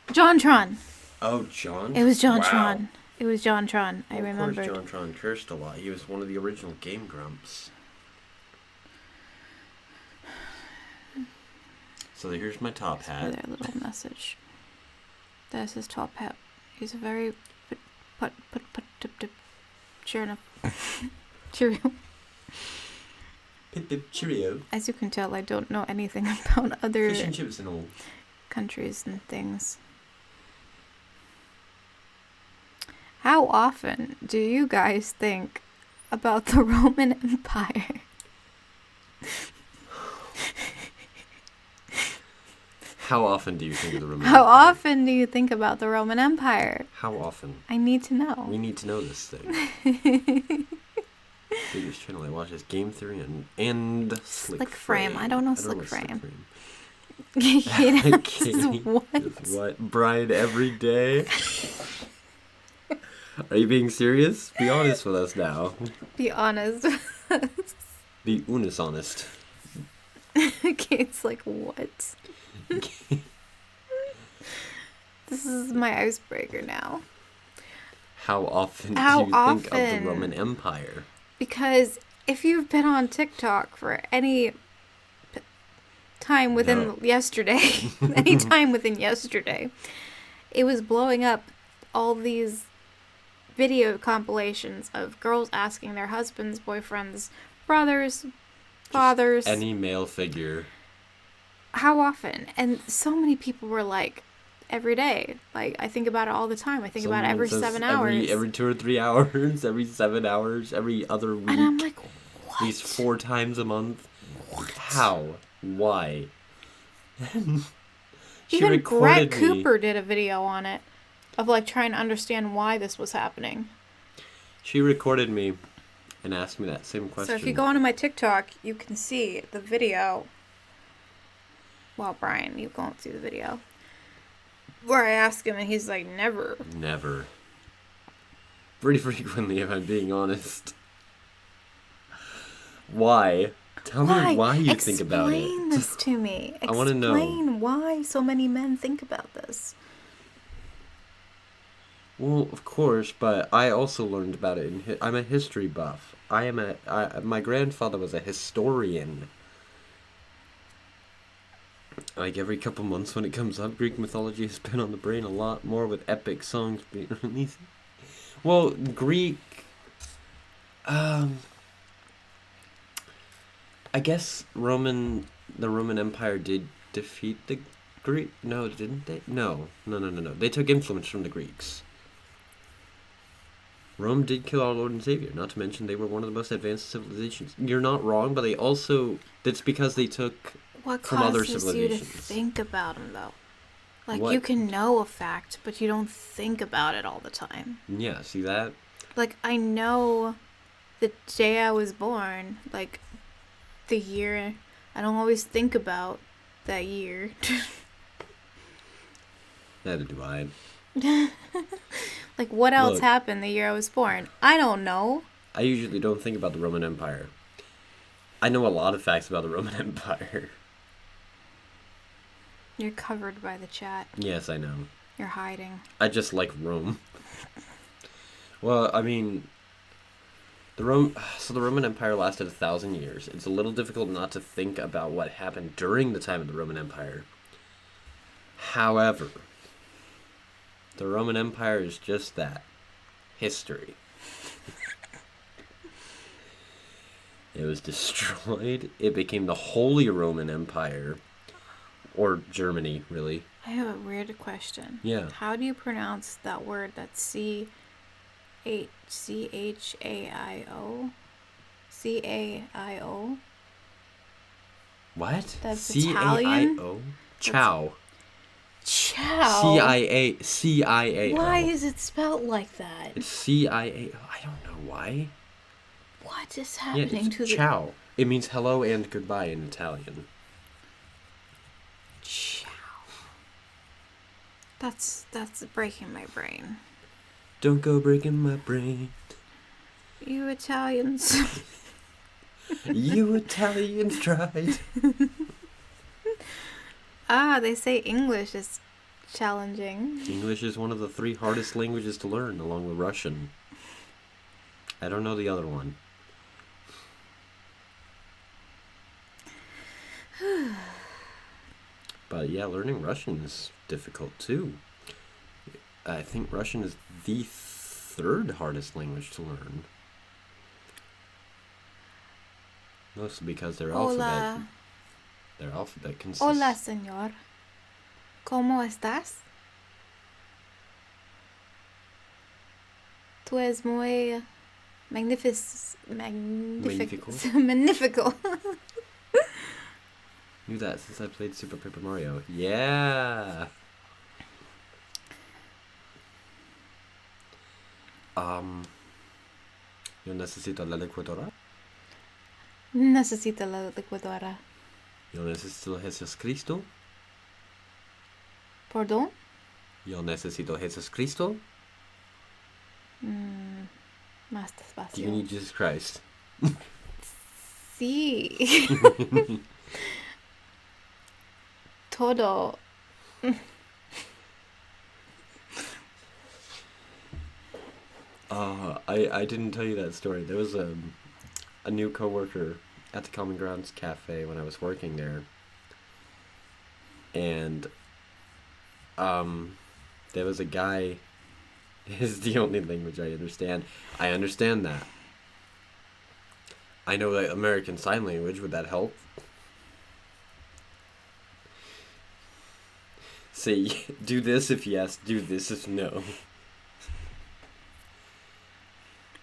JonTron. Oh, John? It was Wow. JonTron. It was JonTron. I remembered. Of course, JonTron cursed a lot. He was one of the original Game Grumps. So here's my top For hat. their little message. That's his top hat. He's a very tip. Sure enough. Cheerio. Pip pip cheerio. As you can tell, I don't know anything about other Fish and chips and all. countries and things. How often do you guys think about the Roman Empire? How often do you think of the Roman How Empire? often do you think about the Roman Empire? How often? I need to We know. need to know this thing. Biggest channel I watch is Game Theory and Slick Frame. I don't know Slick Frame. Okay. Yes, what? Is what? Brian every day? Are you being serious? Be honest with us now. Be honest. Be honest. Okay, it's like, what? This is my icebreaker now. How often How do you think of often? the Roman Empire? Because if you've been on TikTok for any time within No. yesterday, any time within yesterday, it was blowing up all these video compilations of girls asking their husbands, boyfriends, brothers, fathers, Any male figure. how often? And so many people were like, every day. Like, I think about it all the time. I think about it Someone every says 7 hours. Every 2 or 3 hours, every 7 hours, every other week. And I'm like, what? At least 4 times a month. How? Why? She Even recorded Brett me. Cooper did a video on it of like trying to understand why this was happening. She recorded me and asked me that same question. So if you go onto my TikTok, you can see the video. Well, Brian, you won't see the video. Where I ask him and he's like, never. Never. Pretty frequently, if I'm being honest. Why? Tell me why you think about it. Explain this to me. I wanna know. Explain why so many men think about this. Well, of course, but I also learned about it in I'm a history buff. My grandfather was a historian. Like every couple months when it comes up, Greek mythology has been on the brain a lot more with epic songs being released. Well, Greek, I guess the Roman Empire did defeat the Greek. No, didn't they? No. They took influence from the Greeks. Rome did kill our Lord and Savior, not to mention they were one of the most advanced civilizations. You're not wrong, but they also, that's because they took What from other causes you to civilizations. think about them, though? Like, What? you can know a fact, but you don't think about it all the time. Yeah, see that? Like, I know the day I was born, like, the year. I don't always think about that year. Neither do I. Like, what else Look. happened the year I was born? I don't know. I usually don't think about the Roman Empire. I know a lot of facts about the Roman Empire. You're covered by the chat. Yes, I know. You're hiding. I just like Rome. Well, I mean, the Roman Empire lasted 1,000 years. It's a little difficult not to think about what happened during the time of the Roman Empire. However, the Roman Empire is just that. History. It was destroyed. It became the Holy Roman Empire. Or Germany, really. I have a weird question. Yeah. How do you pronounce that word that's C-H-A-I-O? C-A-I-O? What? That's C-A-I-O? Italian? Chow. Chow. C-I-A. Why is it spelled like that? It's C-I-A. I don't know why. What is Yeah, happening it's to the... ciao. It means hello and goodbye in Italian. Chow. That's breaking my brain. Don't go breaking my brain. You Italians. You Italians tried. They say English is challenging. English is one of the 3 hardest languages to learn, along with Russian. I don't know the other one. But yeah, learning Russian is difficult too. I think Russian is the 3rd hardest language to learn. Mostly because their Hola. alphabet consists. Hola, señor. ¿Cómo estás? Tú es muy Magnifico. magnifico. Knew that since I played Super Paper Mario. Yeah. Yo necesito la licuadora. Necesito la licuadora. Yo necesito Jesucristo. ¿Perdón? Yo necesito Jesucristo. Más Do despacio. you need Jesus Christ? Sí. Todo. I didn't tell you that story. There was a new coworker at the Common Grounds Cafe when I was working there, and there was a guy. This is the only language I understand. I understand that. I know that American Sign Language. Would that help? Say, do this if yes, do this if no.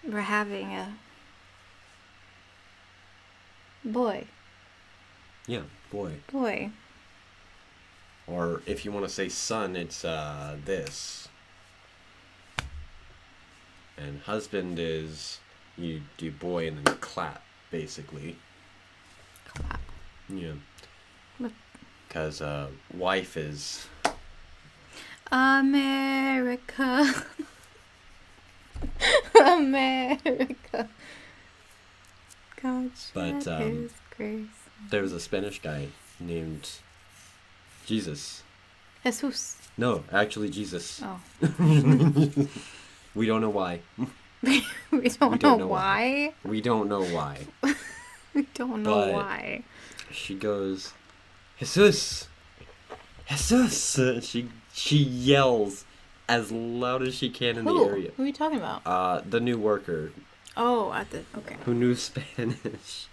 We're having a boy. Yeah, boy. Boy. Or if you want to say son, it's this. And husband is, you do boy and then clap, basically. Clap. Yeah. What? Because wife is... America. America. God, But, His grace. there was a Spanish guy named Jesus. Jesus. No, actually Jesus. Oh. We don't know why. We don't know why. We don't know why. We don't know But- why. She goes, Jesus! Jesus! She yells as loud as she can in the area. Who are you talking about? The new worker Oh, okay. who knew Spanish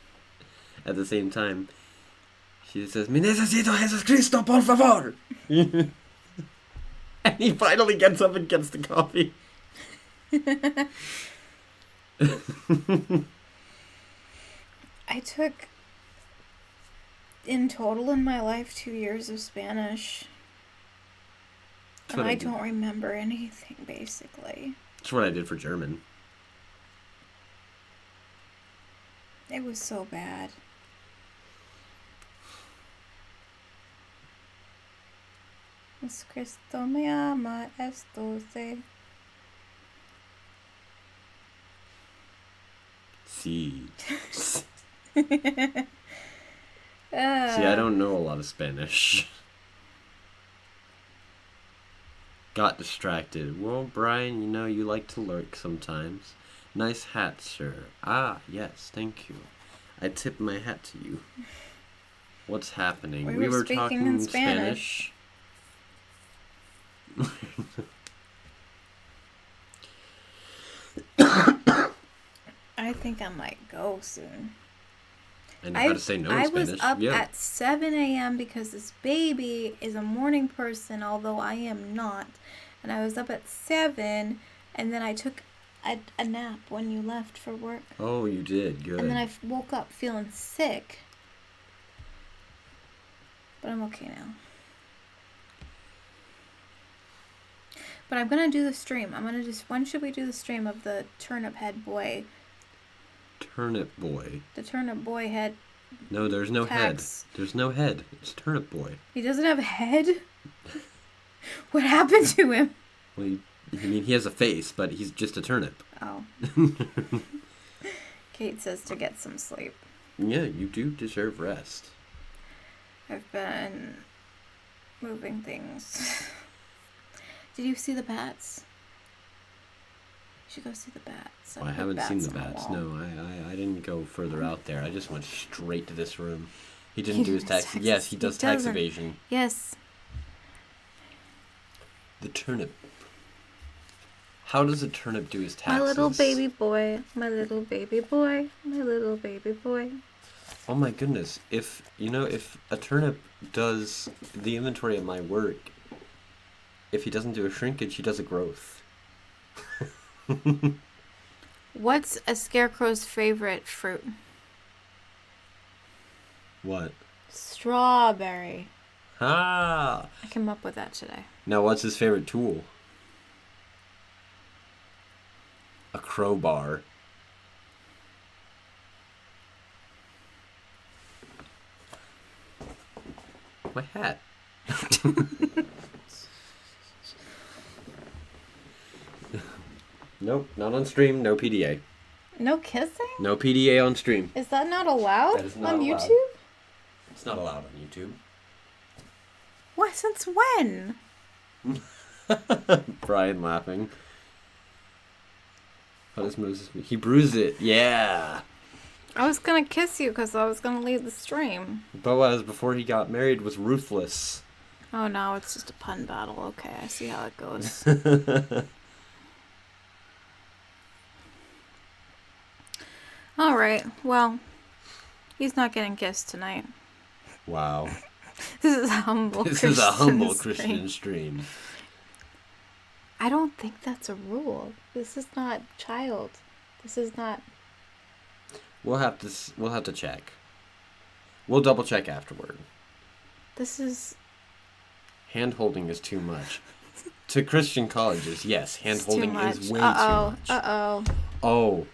at the same time. She says, "Me necesito Jesucristo, por favor!" And he finally gets up and gets the coffee. I took, in total in my life, 2 years of Spanish. That's And what I did. don't remember anything, basically. That's what I did for German. It was so bad. Es Cristo me ama, esto sé. See. See, I don't know a lot of Spanish. Got distracted. Well, Brian, you know you like to lurk sometimes. Nice hat, sir. Ah, yes, thank you. I tip my hat to you. What's happening? We were speaking talking in Spanish. I think I might go soon. I know how to say no in I Spanish. was up yeah. at 7 a.m. because this baby is a morning person, although I am not. And I was up at 7, and then I took a nap when you left for work. Oh, you did. Good. And then I woke up feeling sick. But I'm okay now. But I'm going to do the stream. When should we do the stream of the turnip head boy? Turnip boy. The turnip boy head. No, there's no Tax. head. There's no head. It's turnip boy. He doesn't have a head? What happened to him? Well, he has a face, but he's just a turnip. Oh. Kate says to get some sleep. Yeah, you do deserve rest. I've been moving things. Did you see the bats? You should go see the bats. Well, I put haven't seen the on bats. wall. No, I didn't go further out there. I just went straight to this room. He didn't do his does tax. taxes. Yes, he does tax doesn't. evasion. Yes. The turnip. How does a turnip do his taxes? My little baby boy. My little baby boy. My little baby boy. Oh my goodness. If a turnip does the inventory of my work, if he doesn't do a shrinkage, he does a growth. What's a scarecrow's favorite fruit? What? Strawberry. Ah! I came up with that today. Now, what's his favorite tool? A crowbar. My hat. Nope, not on stream. No PDA. No kissing? No PDA on stream. Is that not allowed That is not on allowed. YouTube? It's not allowed on YouTube. What? Since when? Brian laughing. How does Moses? He bruised it. Yeah. I was gonna kiss you because I was gonna leave the stream. Boaz, before he got married, was ruthless. Oh no, it's just a pun battle. Okay, I see how it goes. All right. Well, he's not getting kissed tonight. Wow. This is a humble. This is a humble stream. Christian stream. I don't think that's a rule. This is not child. This is not. We'll have to check. We'll double check afterward. This is. Hand holding is too much. To Christian colleges, yes, hand holding is way too much. Uh-oh. Oh,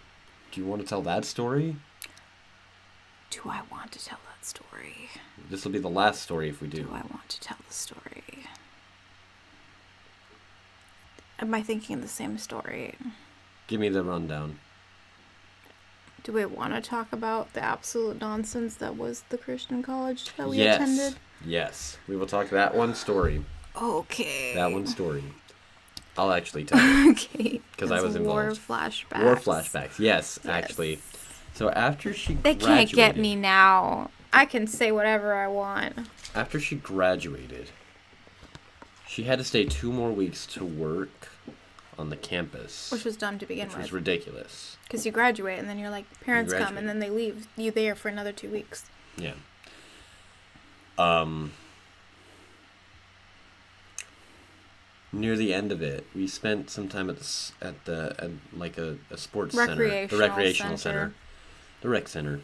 do you want to tell that story? Do I want to tell that story? This will be the last story if we do. Do I want to tell the story? Am I thinking the same story? Give me the rundown. Do we want to talk about the absolute nonsense that was the Christian college that we Yes. attended? Yes. We will talk that one story. Okay. That one story. I'll actually tell you. Okay. 'Cause I was War involved. flashbacks. War flashbacks. Yes, actually. So after she They graduated, can't get me now. I can say whatever I want. After she graduated, she had to stay 2 more weeks to work on the campus. Which was dumb to begin which was with. ridiculous. Because you graduate and then you're like, parents come graduate. and then they leave you there for another 2 weeks. Yeah. Near the end of it, we spent some time at like a sports center, the recreational center, the rec center,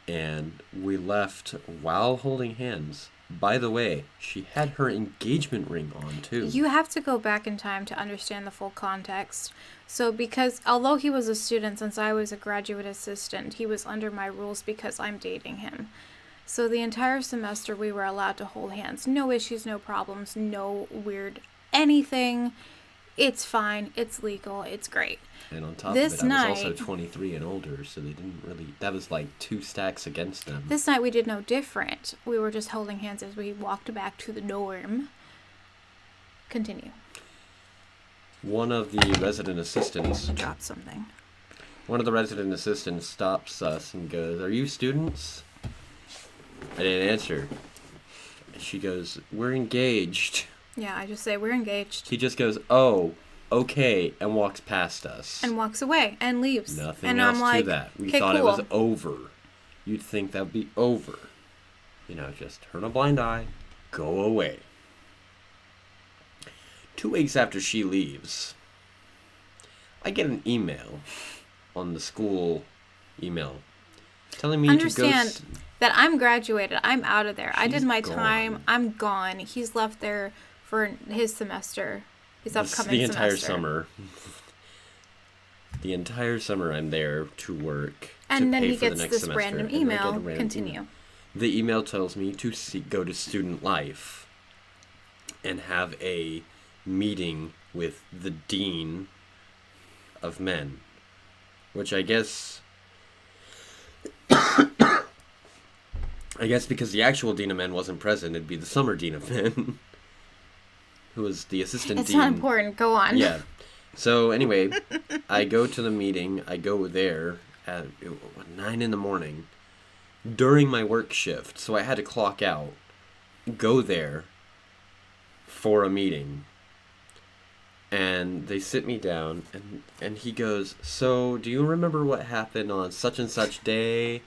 and we left while holding hands. By the way, she had her engagement ring on too. You have to go back in time to understand the full context. So because although he was a student, since I was a graduate assistant, he was under my rules because I'm dating him. So the entire semester we were allowed to hold hands. No issues, no problems, no weird anything. It's fine. It's legal. It's great. And on top This of it, I was night- also 23 and older, so they didn't really... That was like 2 stacks against them. This night we did no different. We were just holding hands as we walked back to the dorm. Continue. One of the resident assistants... I dropped something. One of the resident assistants stops us and goes, "Are you students?" I didn't answer. She goes, "We're engaged." Yeah, I just say we're engaged. He just goes, "Oh, okay," and walks past us. And walks away and leaves. Nothing and else I'm like, to that. We okay, thought cool. it was over. You'd think that would be over. Just turn a blind eye, go away. 2 weeks after she leaves, I get an email on the school email telling me Understand to go... that I'm graduated. I'm out of there. I did She's my gone. time. I'm gone. He's left there for his semester. His upcoming the entire semester. summer. The entire summer I'm there to work. And to then pay he for the gets next this semester, random and I get a email. random Continue. email. The email tells me to go to Student Life and have a meeting with the Dean of Men, which I guess because the actual Dean of Men wasn't present, it'd be the summer Dean of Men, who was the assistant It's dean. not important. Go on. Yeah. So anyway, I go to the meeting. I go there at 9 in the morning during my work shift. So I had to clock out, go there for a meeting. And they sit me down, and he goes, "So, do you remember what happened on such and such day?"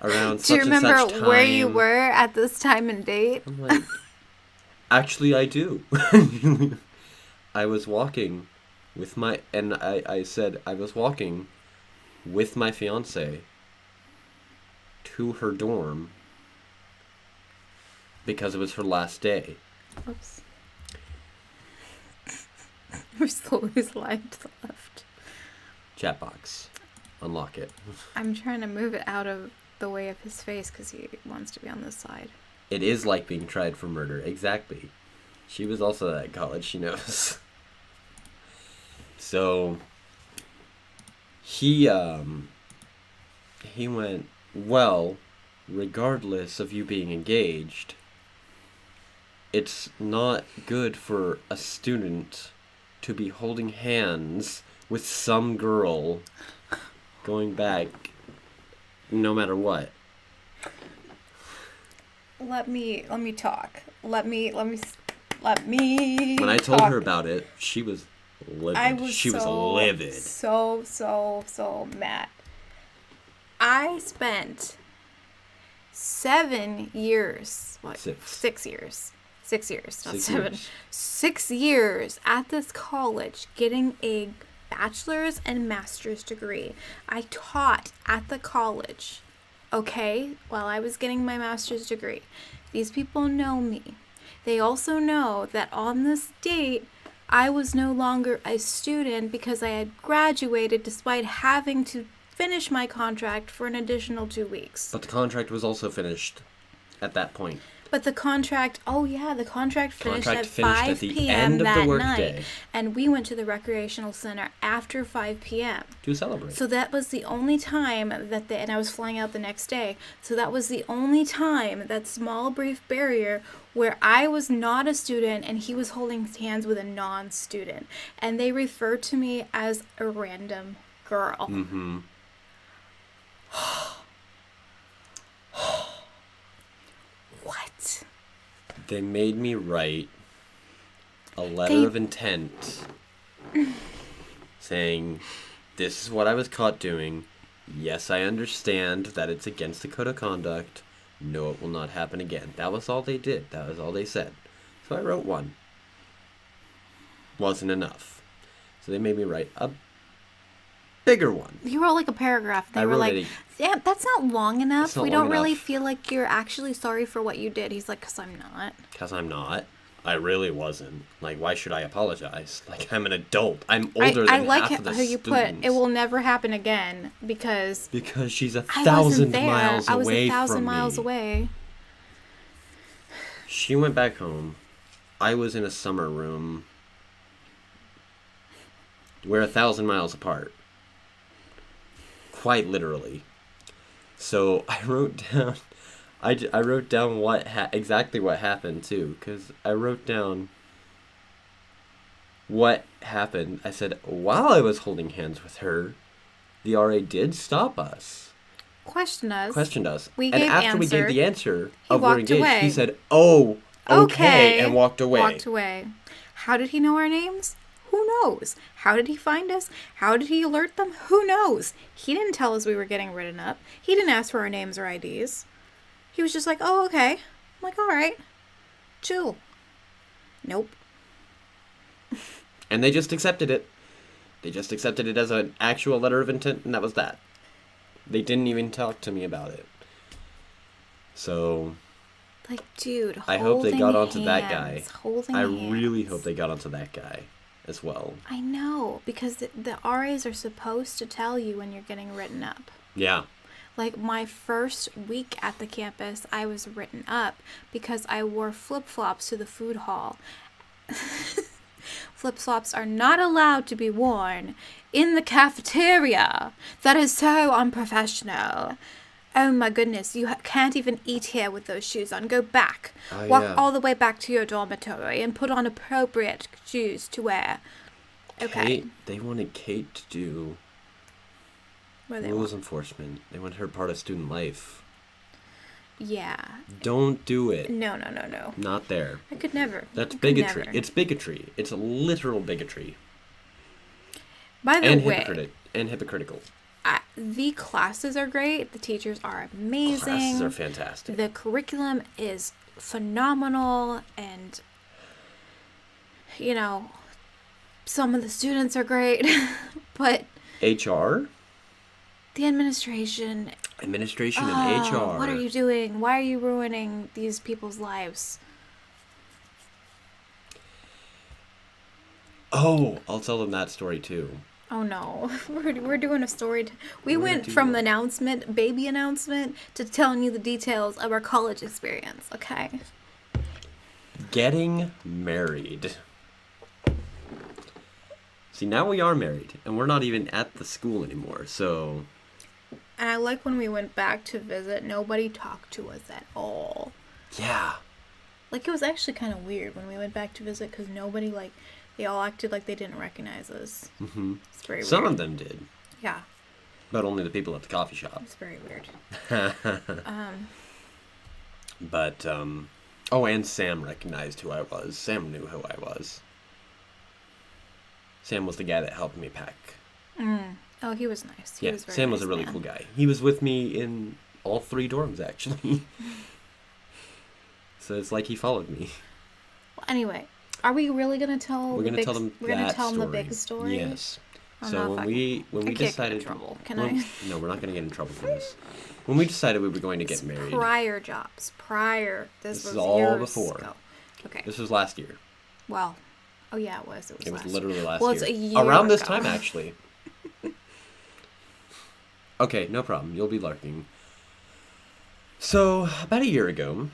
around Do such you and remember such time. where you were at this time and date? I'm like, actually, I do. I was walking with my, and I said I was walking with my fiance to her dorm because it was her last day. Oops. We're slowly sliding to the left. Chat box. Unlock it. I'm trying to move it out of the way of his face because he wants to be on this side. It is like being tried for murder. Exactly. She was also at college. She knows. So he went, well, regardless of you being engaged, it's not good for a student to be holding hands with some girl going back no matter what. Let me talk. Let me. When I told her about it, she was livid. She was livid. So mad. I spent 7 years. What? 6 years. 6 years, not 7. 6 years at this college getting a bachelor's and master's degree. I taught at the college, okay, while I was getting my master's degree. These people know me. They also know that on this date, I was no longer a student because I had graduated despite having to finish my contract for an additional 2 weeks. But the contract was also finished at that point. But the contract, the contract finished at finished 5 at the p.m. end of the that workday. night. And we went to the recreational center after 5 p.m. To celebrate. So that was the only time that and I was flying out the next day. So that was the only time, that small brief barrier, where I was not a student and he was holding hands with a non-student. And they referred to me as a random girl. Mm-hmm. What? They made me write a letter of intent saying, this is what I was caught doing. Yes, I understand that it's against the code of conduct. No, it will not happen again. That was all they did. That was all they said. So I wrote one. Wasn't enough. So they made me write a bigger one. You wrote like a paragraph. They were like, yeah, that's not long enough. We don't really feel like you're actually sorry for what you did. He's like, because I'm not. Because I'm not. I really wasn't. Like, why should I apologize? Like, I'm an adult. I'm older than half of the how you students. put, it will never happen again because she's 1,000 I wasn't there. miles away I was 1,000 from miles me. away. She went back home. I was in a summer room. We're 1,000 miles apart. Quite literally. So I wrote down... I wrote down exactly what happened, too. Because I wrote down what happened. I said, while I was holding hands with her, the RA did stop us. Questioned us. And after we gave the answer of we're engaged, away. he said, oh, okay, and walked away. How did he know our names? Who knows? How did he find us? How did he alert them? Who knows? He didn't tell us we were getting written up. He didn't ask for our names or IDs. He was just like, oh, okay. I'm like, all right. Chill. Nope. And they just accepted it. They just accepted it as an actual letter of intent, and that was that. They didn't even talk to me about it. So... Like, dude, I hope they got onto that guy. Holding I hands. really hope they got onto that guy as well. I know, because the RAs are supposed to tell you when you're getting written up. Yeah. Like, my first week at the campus, I was written up because I wore flip-flops to the food hall. Flip-flops are not allowed to be worn in the cafeteria. That is so unprofessional. Oh my goodness, you can't even eat here with those shoes on. Go back. Walk all the way back to your dormitory and put on appropriate shoes to wear. Okay. They wanted Kate to do rules enforcement. They want her part of student life. Yeah. Don't do it. No. Not there. I could never. That's bigotry. It's bigotry. It's a literal bigotry. By the way. And hypocritical. the classes are great. The teachers are amazing. Classes are fantastic. The curriculum is phenomenal, and some of the students are great, but HR? the administration And HR. What are you doing? Why are you ruining these people's lives? Oh, I'll tell them that story too. Oh no, we're doing a story. We We're went gonna from do- baby announcement, to telling you the details of our college experience, okay? Getting married. See, now we are married, and we're not even at the school anymore, so... And I like when we went back to visit, nobody talked to us at all. Yeah. Like, it was actually kind of weird when we went back to visit, because nobody, they all acted like they didn't recognize us. Mm-hmm. It's very Some weird. of them did, Yeah, but only the people at the coffee shop. it's very weird. But, oh, and Sam recognized who I was. Sam knew who I was. Sam was the guy that helped me pack. Oh, he was nice. Yeah, Sam was a really cool guy. He was with me in all 3 dorms, actually. So it's like he followed me. Well, anyway, are we really gonna tell? We're gonna tell them We're gonna that tell them the story. big story. Yes. I don't So know if when I we I can't decided, get in trouble. Can well, I? No, we're not gonna get in trouble for this. When we decided we were going to get married, Prior jobs. Prior. This This was is all years before. ago. Okay. this was last year. Well. Oh yeah, it was. It was. It was last literally year. last Well, year. it's a year Around this ago. time, actually. Okay, no problem. You'll be lurking. So, about a year ago,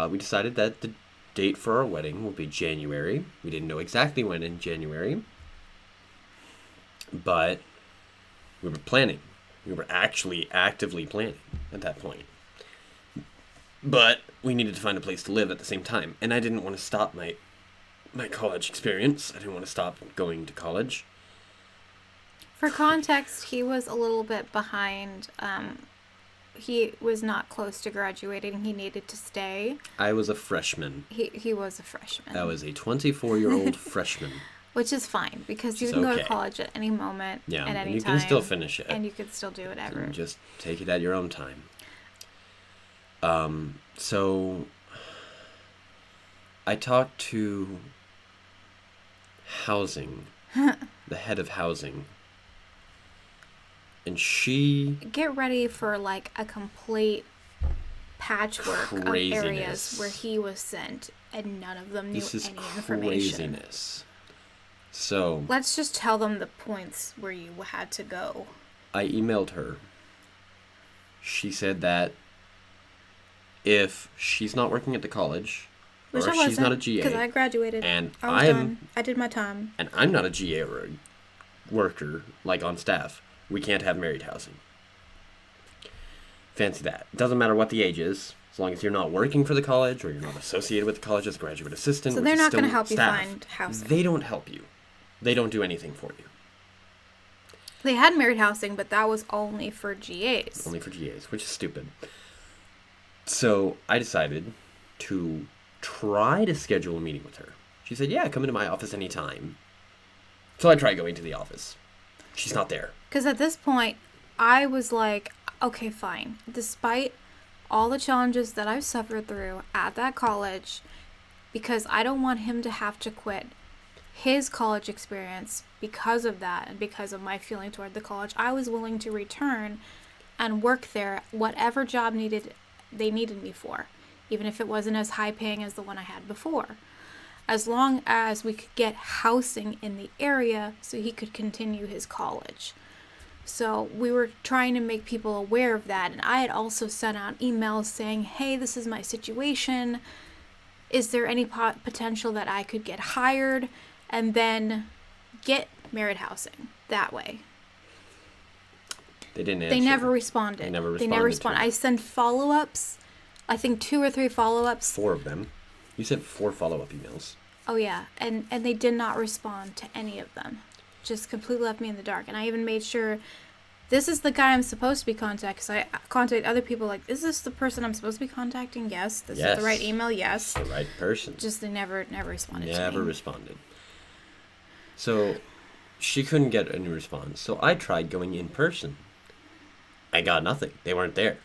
we decided that the date for our wedding will be January. We didn't know exactly when in January, but we were planning. We were actually actively planning at that point. But we needed to find a place to live at the same time, and I didn't want to stop my college experience. I didn't want to stop going to college. For context, he was a little bit behind. He was not close to graduating. He needed to stay. I was a freshman. He was a freshman. I was a 24-year-old freshman. Which is fine, because you Which can is go to okay. college at any moment, Yeah, at any and you time. can still finish it. And you can still do whatever. And just take it at your own time. So I talked to housing, the head of housing, and she Get ready for a complete patchwork of areas Craziness. where he was sent, and none of them knew this is any information. craziness. So Let's just tell them the points where you had to go. I emailed her. She said that if she's not working at the college, Which or I if she's not a wasn't, GA, because I graduated. and I was I'm done. I did my time. and I'm not a GA or a worker, like on staff, we can't have married housing. Fancy that. Doesn't matter what the age is, as long as you're not working for the college or you're not associated with the college as a graduate assistant. So which they're is not still going to help staff. you find housing. They don't help you. They don't do anything for you. They had married housing, but that was only for GAs. Only for GAs, which is stupid. So I decided to try to schedule a meeting with her. She said, yeah, come into my office anytime. So I tried going to the office. She's not there. Because at this point, I was like, okay, fine. Despite all the challenges that I've suffered through at that college, because I don't want him to have to quit his college experience because of that and because of my feeling toward the college, I was willing to return and work there, whatever job they needed me for, even if it wasn't as high paying as the one I had before, as long as we could get housing in the area so he could continue his college. So we were trying to make people aware of that, and I had also sent out emails saying, hey, this is my situation. Is there any potential that I could get hired and then get married housing that way? They didn't answer. They never responded. They never They never responded responded. to it. I sent follow-ups, I think 2 or 3 follow-ups. 4 of them. You sent 4 follow-up emails. Oh yeah, and they did not respond to any of them. Just completely left me in the dark. And I even made sure this is the guy I'm supposed to be contacting. Because I contact other people like, is this the person I'm supposed to be contacting? Yes. This is the right email? Yes. The right person. Just they never responded to me. Never responded. So she couldn't get any response. So I tried going in person. I got nothing. They weren't there.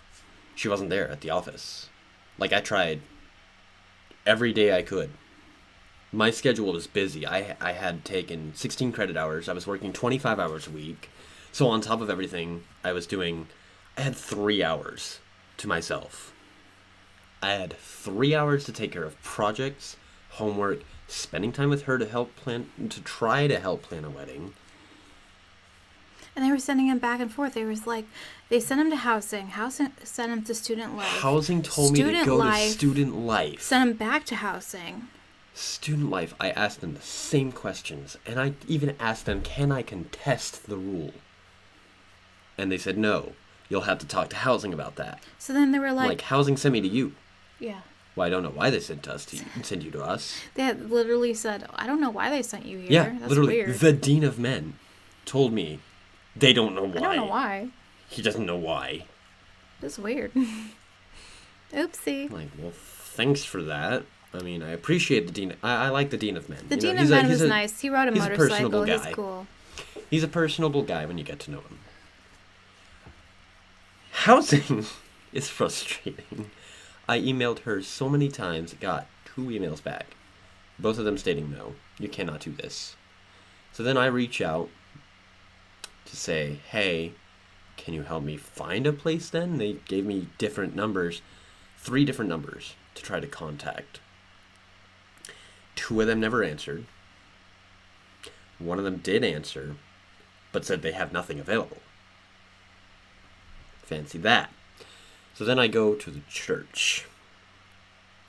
She wasn't there at the office. Like, I tried every day I could. My schedule was busy. I had taken 16 credit hours. I was working 25 hours a week. So on top of everything I was doing, I had 3 hours to myself. I had 3 hours to take care of projects, homework, spending time with her to try to help plan a wedding. And they were sending him back and forth. They sent him to housing. Housing sent him to student life. Housing told me to go to student life. Sent him back to housing. Student life, I asked them the same questions. And I even asked them, can I contest the rule? And they said, no. You'll have to talk to housing about that. So then they were like housing sent me to you. Yeah. Well, I don't know why they sent you to us. They had literally said, I don't know why they sent you here. Yeah, That's literally. Weird. The dean of men told me they don't know why. I don't know why. He doesn't know why. That's weird. Oopsie. Like, well, thanks for that. I mean, I appreciate the dean. I like the dean of men. The dean of men was nice. He rode a motorcycle. He's cool. He's a personable guy when you get to know him. Housing is frustrating. I emailed her so many times, got 2 emails back. Both of them stating no, you cannot do this. So then I reach out to say, hey, can you help me find a place then? They gave me different numbers, 3 different numbers to try to contact. 2 of them never answered. 1 of them did answer, but said they have nothing available. Fancy that. So then I go to the church.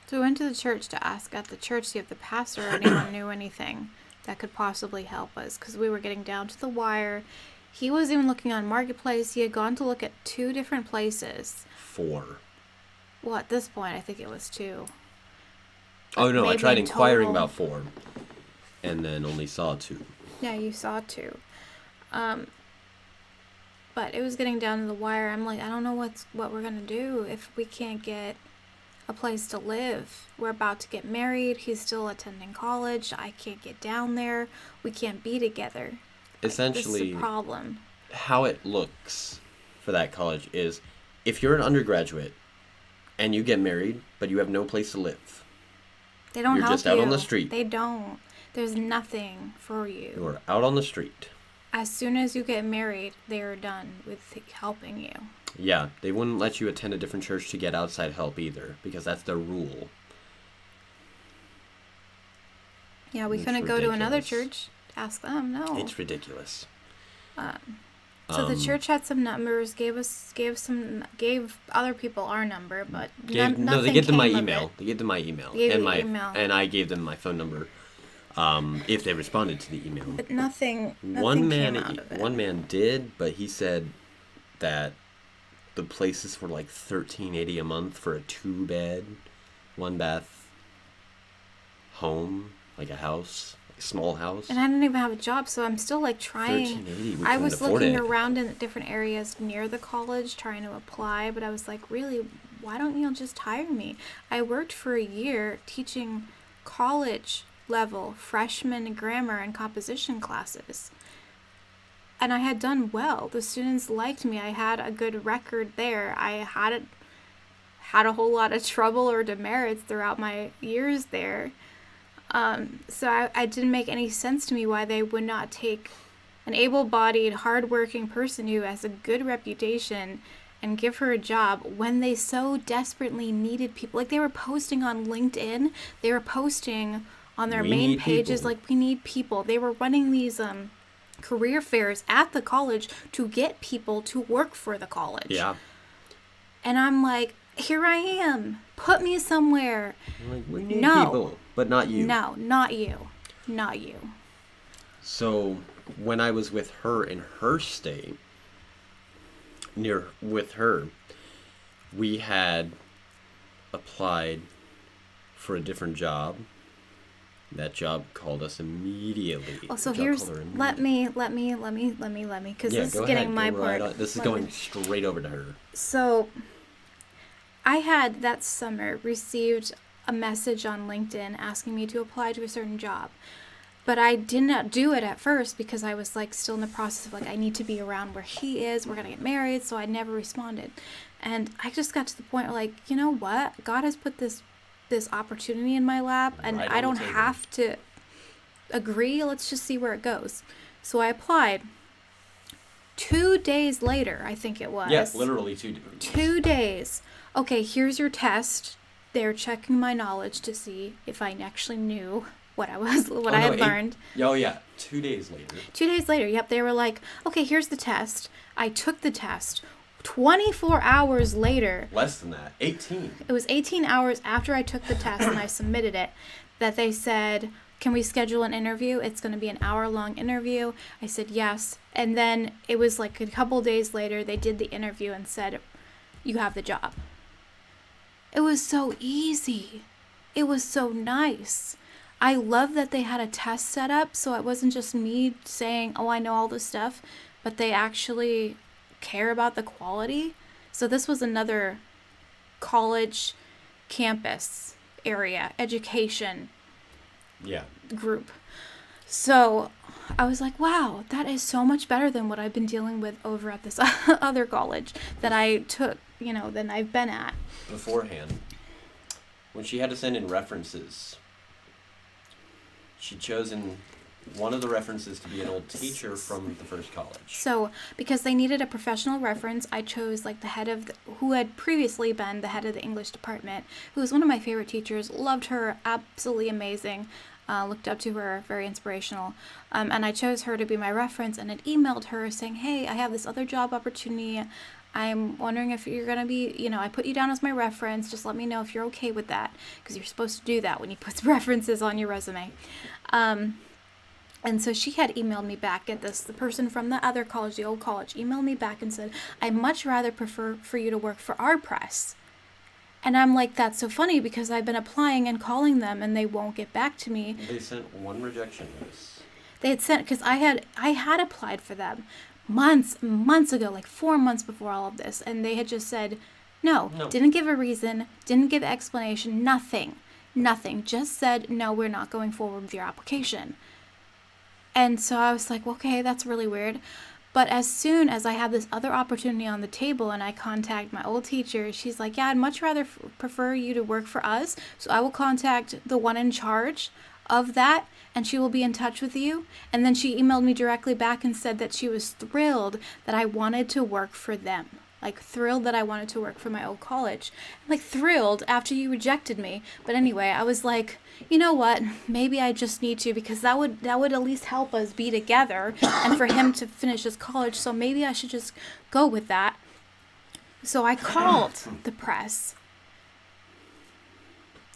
So we went to the church to ask at the church, see if the pastor or anyone knew anything that could possibly help us, because we were getting down to the wire. He was even looking on Marketplace. He had gone to look at 2 different places. 4. Well, at this point, I think it was 2. Oh, no, I tried inquiring total. about 4, and then only saw 2. Yeah, you saw 2. But it was getting down to the wire. I'm like, I don't know what we're going to do if we can't get a place to live. We're about to get married. He's still attending college. I can't get down there. We can't be together. Essentially, this is a problem. How it looks for that college is if you're an undergraduate and you get married, but you have no place to live. They don't help you. You're just out on the street. They don't. There's nothing for you. You're out on the street. As soon as you get married, they are done with helping you. Yeah, they wouldn't let you attend a different church to get outside help either, because that's their rule. Yeah, we couldn't go to another church to ask them. No, it's ridiculous. So the church had some numbers, gave other people our number, but no, they gave them my email. They gave them my email, and I gave them my phone number. If they responded to the email. But nothing One came out of it. One man did, but he said that the places were like $13.80 a month for a 2-bed, 1-bath home, like a house, like a small house. And I didn't even have a job, so I'm still like trying. $13.80, I was looking around in different areas near the college trying to apply, but I was like, really, why don't you just hire me? I worked for a year teaching college level freshman grammar and composition classes, and I had done well. The students liked me. I had a good record there. I had a whole lot of trouble or demerits throughout my years there, so I didn't make any sense to me why they would not take an able-bodied, hard-working person who has a good reputation and give her a job when they so desperately needed people. Like, they were posting on LinkedIn, they were posting on their main pages, like, we need people. They were running these career fairs at the college to get people to work for the college. Yeah. And I'm like, here I am. Put me somewhere. Like, we need people, but not you. No, not you. Not you. So when I was with her in her state, with her, we had applied for a different job. That job called us immediately. Oh, so here's, let me, because this is getting my part. This is going straight over to her. So, I had that summer received a message on LinkedIn asking me to apply to a certain job. But I did not do it at first because I was like still in the process of like, I need to be around where he is. We're going to get married. So I never responded. And I just got to the point where like, you know what? God has put this opportunity in my lap, and Right I on the don't table. have to agree. Let's just see where it goes. So I applied. 2 days later, I think it was. Yes, literally 2 days. 2 days. Okay, here's your test. They're checking my knowledge to see if I actually knew what I had learned. Oh yeah, 2 days later. 2 days later, yep, they were like, okay, here's the test. I took the test. 24 hours later, Less than that, 18. it was 18 hours after I took the test and I submitted it, that they said, can we schedule an interview? It's going to be an hour-long interview. I said yes. And then it was like a couple days later, they did the interview and said, you have the job. It was so easy. It was so nice. I love that they had a test set up, so it wasn't just me saying, oh, I know all this stuff, but they actually care about the quality. So this was another college campus area, education Yeah. group. So I was like, wow, that is so much better than what I've been dealing with over at this other college that I took, than I've been at. Beforehand, when she had to send in references, she'd chosen one of the references to be an old teacher from the first college. So, because they needed a professional reference, I chose like the head of who had previously been the head of the English department, who was one of my favorite teachers. Loved her, absolutely amazing. Looked up to her, very inspirational. And I chose her to be my reference, and had emailed her saying, hey, I have this other job opportunity. I'm wondering if you're going to be, I put you down as my reference. Just let me know if you're okay with that, because you're supposed to do that when you put references on your resume. And so she had emailed me back. Get this, the person from the other college, the old college, emailed me back and said, I'd much rather prefer for you to work for our press. And I'm like, that's so funny because I've been applying and calling them and they won't get back to me. They sent one rejection notice. They had sent, because I had applied for them months ago, like 4 months before all of this. And they had just said, no. Didn't give a reason, didn't give an explanation, nothing. Just said, no, we're not going forward with your application. And so I was like, okay, that's really weird. But as soon as I have this other opportunity on the table and I contact my old teacher, she's like, yeah, I'd much rather prefer you to work for us. So I will contact the one in charge of that and she will be in touch with you. And then she emailed me directly back and said that she was thrilled that I wanted to work for them. Like, thrilled that I wanted to work for my old college. Like, thrilled after you rejected me. But anyway, I was like, you know what? Maybe I just need to, because that would at least help us be together and for him to finish his college. So maybe I should just go with that. So I called the press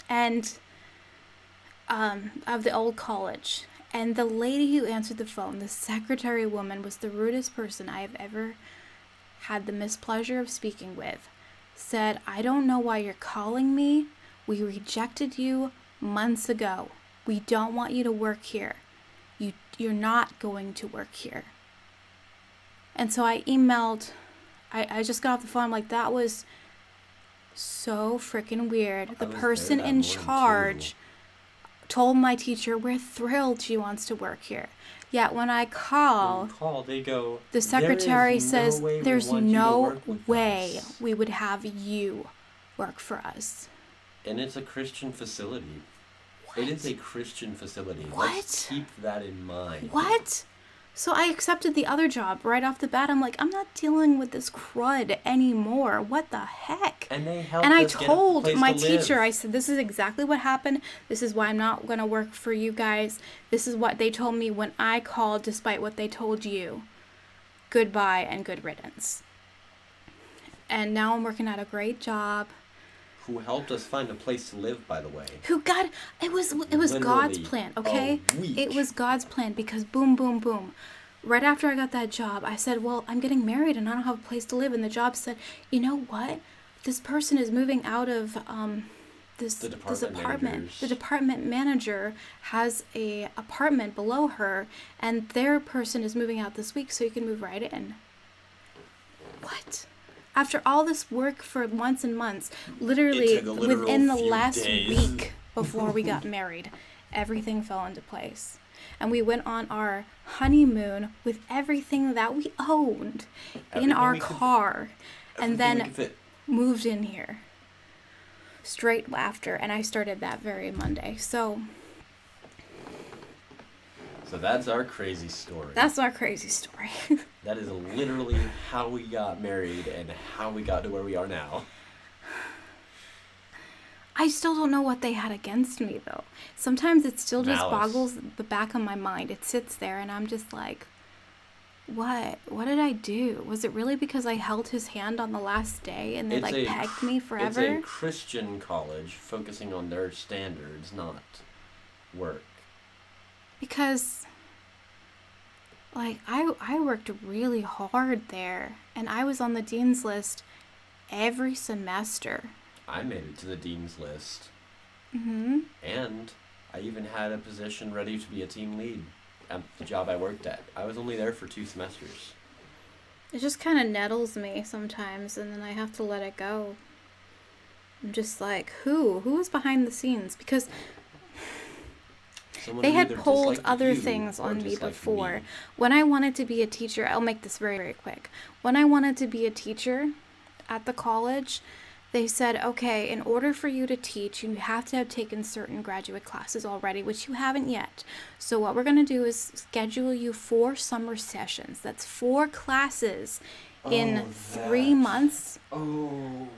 and of the old college. And the lady who answered the phone, the secretary woman, was the rudest person I have ever had the mispleasure of speaking with. Said, I don't know why you're calling me. We rejected you months ago. We don't want you to work here. You're not going to work here. And so I emailed, I just got off the phone, I'm like, that was so freaking weird. The person in charge told my teacher, we're thrilled she wants to work here. Yet when I call, They go, the secretary says, there's no way us." we would have you work for us. And it's a Christian facility. What? It is a Christian facility. What? Let's keep that in mind. What? So I accepted the other job right off the bat. I'm like, I'm not dealing with this crud anymore. What the heck? And they helped And I us get a told place my to live. teacher, I said, this is exactly what happened. This is why I'm not going to work for you guys. This is what they told me when I called, despite what they told you. Goodbye and good riddance. And now I'm working at a great job. Who helped us find a place to live, by the way. It was God's Literally plan, okay? a week. It was God's plan because boom, boom, boom. Right after I got that job, I said, well, I'm getting married and I don't have a place to live. And the job said, you know what? This person is moving out of this apartment. managers. The department manager has a apartment below her, and their person is moving out this week, so you can move right in. What? After all this work for months and months, literally It took a literal within the few last days. week before we got married, everything fell into place. and we went on our honeymoon with everything that we owned in Everything our we could- car, and Everything we then could fit. moved in here straight after, and I started that very Monday. So that's our crazy story. that's our crazy story. That is literally how we got married and how we got to where we are now. I still don't know what they had against me, though. Sometimes it still just Malice. boggles the back of my mind. It sits there, and I'm just like, what? What did I do? Was it really because I held his hand on the last day and they, It's like, a pegged me forever? It's a Christian college focusing on their standards, not work. Because, like, I worked really hard there, and I was on the dean's list every semester. I made it to the dean's list. Mm-hmm. And I even had a position ready to be a team lead at the job I worked at. I was only there for 2 semesters. It just kind of nettles me sometimes, and then I have to let it go. I'm just like, who is behind the scenes? Because Someone they who had either pulled disliked other you things or on me disliked before. me. When I wanted to be a teacher, I'll make this very, very quick. When I wanted to be a teacher at the college, they said, okay, in order for you to teach, you have to have taken certain graduate classes already, which you haven't yet. So what we're going to do is schedule you 4 summer sessions. That's 4 classes in 3 months. Oh.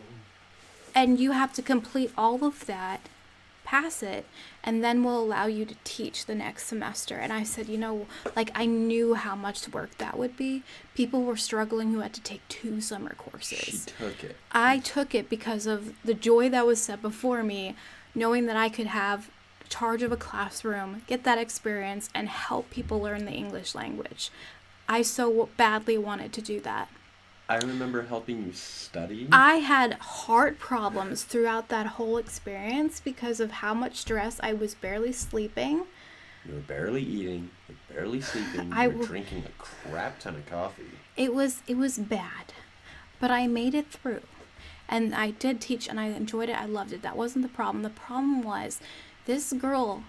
And you have to complete all of that, pass it, and then we'll allow you to teach the next semester. And I said, I knew how much work that would be. People were struggling who had to take 2 summer courses. She took it. I took it because of the joy that was set before me, knowing that I could have charge of a classroom, get that experience, and help people learn the English language. I so badly wanted to do that. I remember helping you study. I had heart problems throughout that whole experience because of how much stress. I was barely sleeping. You were barely eating, you were barely sleeping, you were drinking a crap ton of coffee. It was bad, but I made it through. And I did teach, and I enjoyed it. I loved it. That wasn't the problem. The problem was this girl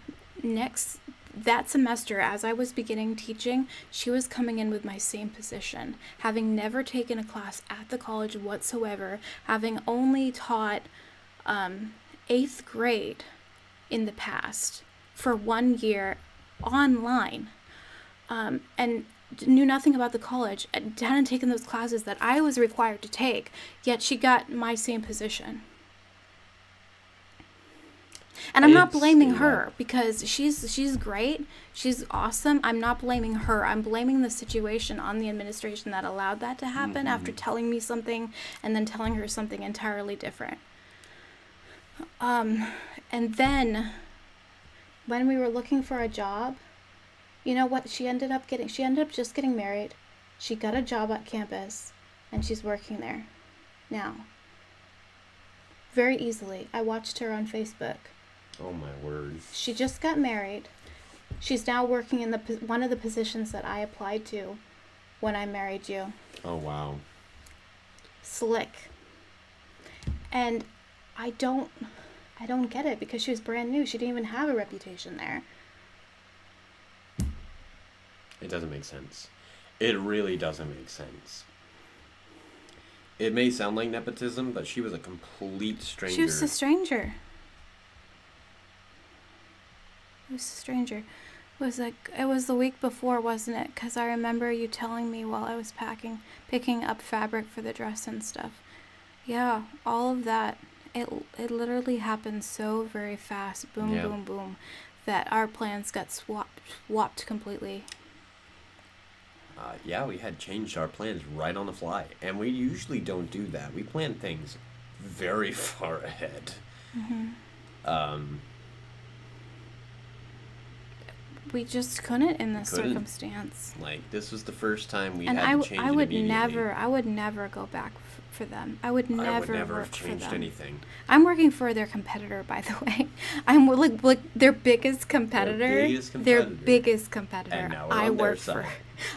that semester, as I was beginning teaching, she was coming in with my same position, having never taken a class at the college whatsoever, having only taught 8th grade in the past for 1 year online, and knew nothing about the college, and hadn't taken those classes that I was required to take, yet she got my same position. And I'm not blaming her because she's great. She's awesome. I'm not blaming her. I'm blaming the situation on the administration that allowed that to happen after telling me something and then telling her something entirely different. And then when we were looking for a job, you know what she ended up getting? She ended up just getting married. She got a job at campus and she's working there now. Very easily. I watched her on Facebook. Oh my word. She just got married. She's now working in one of the positions that I applied to when I married you. Oh wow. Slick. And I don't get it because she was brand new. She didn't even have a reputation there. It doesn't make sense. It really doesn't make sense. It may sound like nepotism, but she was a complete stranger. She was a stranger. It was a stranger. It was the week before, wasn't it? Because I remember you telling me while I was picking up fabric for the dress and stuff. Yeah, all of that. It literally happened so very fast. Boom, Yeah. boom, boom. That our plans got swapped completely. Yeah, we had changed our plans right on the fly. And we usually don't do that. We plan things very far ahead. Mm-hmm. We just couldn't in this circumstance. Like, this was the first time we and had to change it immediately. I would never go back for them. I would never have work for changed them. anything. I'm working for their competitor, by the way. I'm like their biggest competitor. Their biggest competitor. And now we're on their side.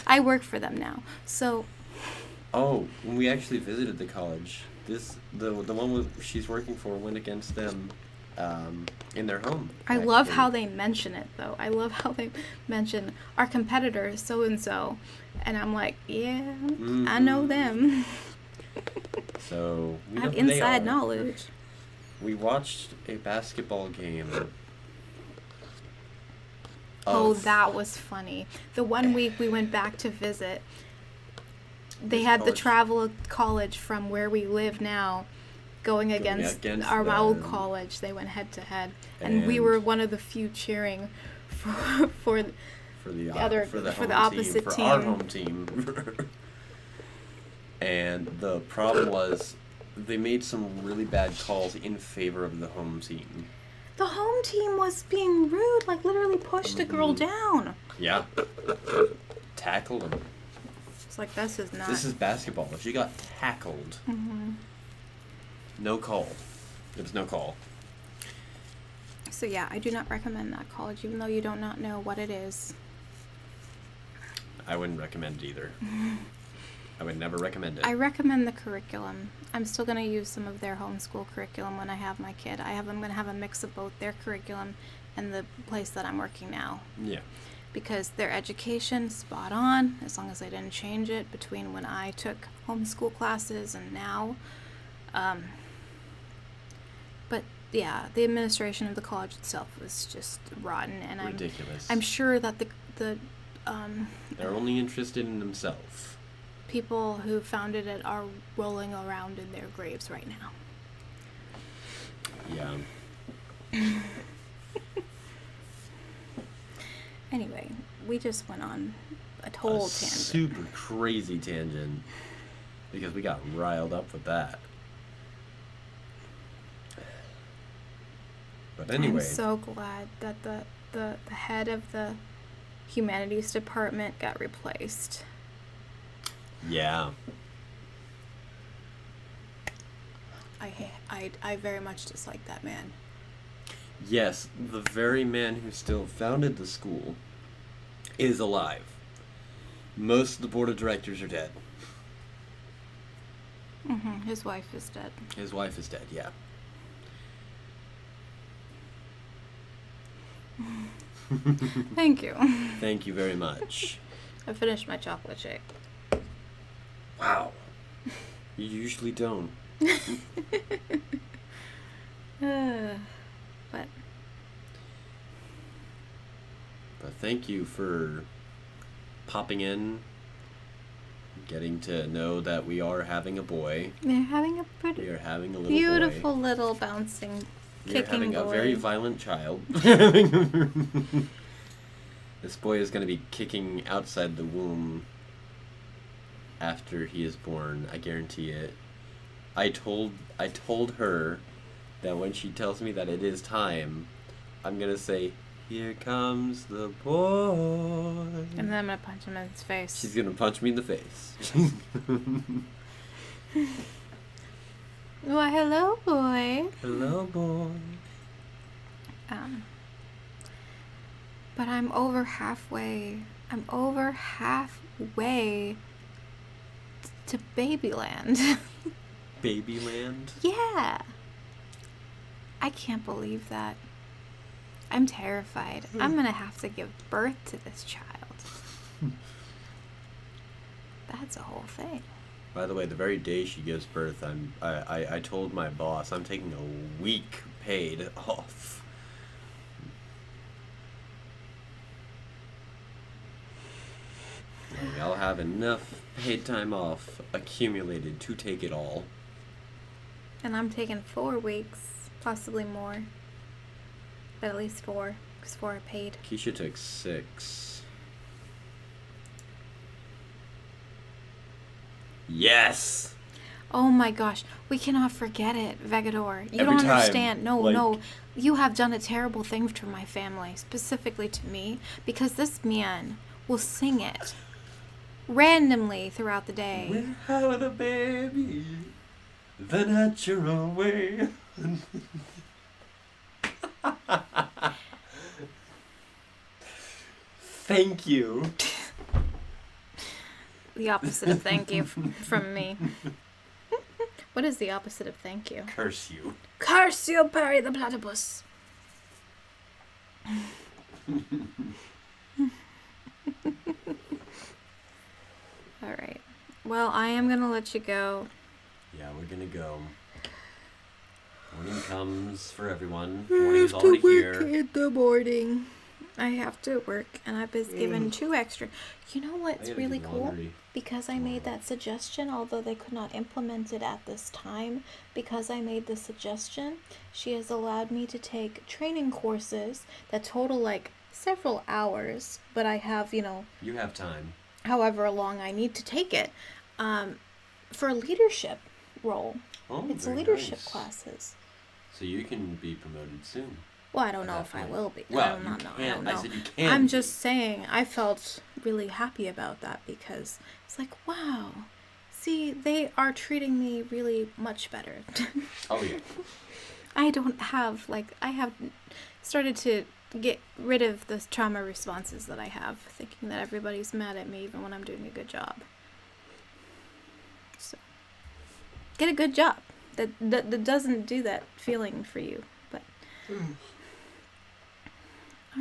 I work for them now. So. Oh, when we actually visited the college, the one she's working for went against them in their home. I love actually. how they mention it, though. I love how they mention our competitor, so and so, and I'm like, yeah, I know them. So we I know have who they inside are. knowledge. We watched a basketball game. Oh, of that was funny. The one week we went back to visit, they Which had the college? travel college from where we live now going against our old them. college. They went head to head, and we And- were one of the few cheering for for the other- for the for the home opposite team, for our team. home team. And the problem was they made some really bad calls in favor of the home team. The home team was being rude, like literally pushed a girl down. Yeah. Tackled him. It's like, this is not. This is basketball. She got tackled. Mm-hmm. No call. There was no call. So yeah, I do not recommend that college, even though you do not know what it is. I wouldn't recommend it either. I would never recommend it. I recommend the curriculum. I'm still going to use some of their homeschool curriculum when I have my kid. I'm going to have a mix of both their curriculum and the place that I'm working now. Yeah. Because their education, spot on, as long as I didn't change it between when I took homeschool classes and now. But yeah, the administration of the college itself was just rotten, and Ridiculous. I'm sure that the They're only interested in themselves. people who founded it are rolling around in their graves right now. Yeah. Anyway, we just went on a total tangent. Super crazy tangent. Because we got riled up with that. But anyway. I'm so glad that the head of the humanities department got replaced. Yeah. I very much dislike that man. Yes, the very man who still founded the school is alive. Most of the board of directors are dead. His wife is dead. His wife is dead, yeah. Thank you. Thank you very much. I finished my chocolate shake. Wow. You usually don't. But But thank you for popping in, getting to know that we are having a boy. they're having a We pretty are having a little beautiful boy. little bouncing, We are kicking having boy. a very violent child. This boy is going to be kicking outside the womb after he is born. I guarantee it. I told her that when she tells me that it is time, I'm going to say, "Here comes the boy." And then I'm gonna punch him in his face. She's going to punch me in the face. Why, hello, boy. Hello, boy. But I'm over halfway. I'm over halfway to Babyland. Babyland? Yeah. I can't believe that. I'm terrified. I'm gonna have to give birth to this child. That's a whole thing. By the way, the very day she gives birth, I told my boss I'm taking a week paid off. I'll have enough paid time off accumulated to take it all. And I'm taking 4 weeks, possibly more. But at least 4, because 4 are paid. Keisha took 6. Yes! Oh my gosh, we cannot forget it, Vegador. You Every don't time, understand. No, like- no. You have done a terrible thing to my family, specifically to me, because this man will sing it randomly throughout the day. We're having a baby the natural way. Thank you. The opposite of thank you from me. What is the opposite of thank you? Curse you. Curse you, Perry the Platypus. All right. Well, I am going to let you go. Yeah, we're gonna go. Morning comes for everyone. Morning is already here. In the morning. I have to work, and I was given 2 extra. You know I what's gotta really do cool? laundry. Because I made that suggestion, although they could not implement it at this time, because I made the suggestion, she has allowed me to take training courses that total like several hours, but I have, You have time. however long I need to take it, for a leadership role. Oh, It's very leadership nice. classes. So you can be promoted soon. Well, I don't At know that if I point. will be. Well, I don't you know. I can. don't I know. said you can. I'm be. just saying, I felt really happy about that because it's like, wow, see, they are treating me really much better. Oh yeah. I don't have, I have started to get rid of the trauma responses that I have, thinking that everybody's mad at me even when I'm doing a good job. So, get a good job. That doesn't do that feeling for you, but. All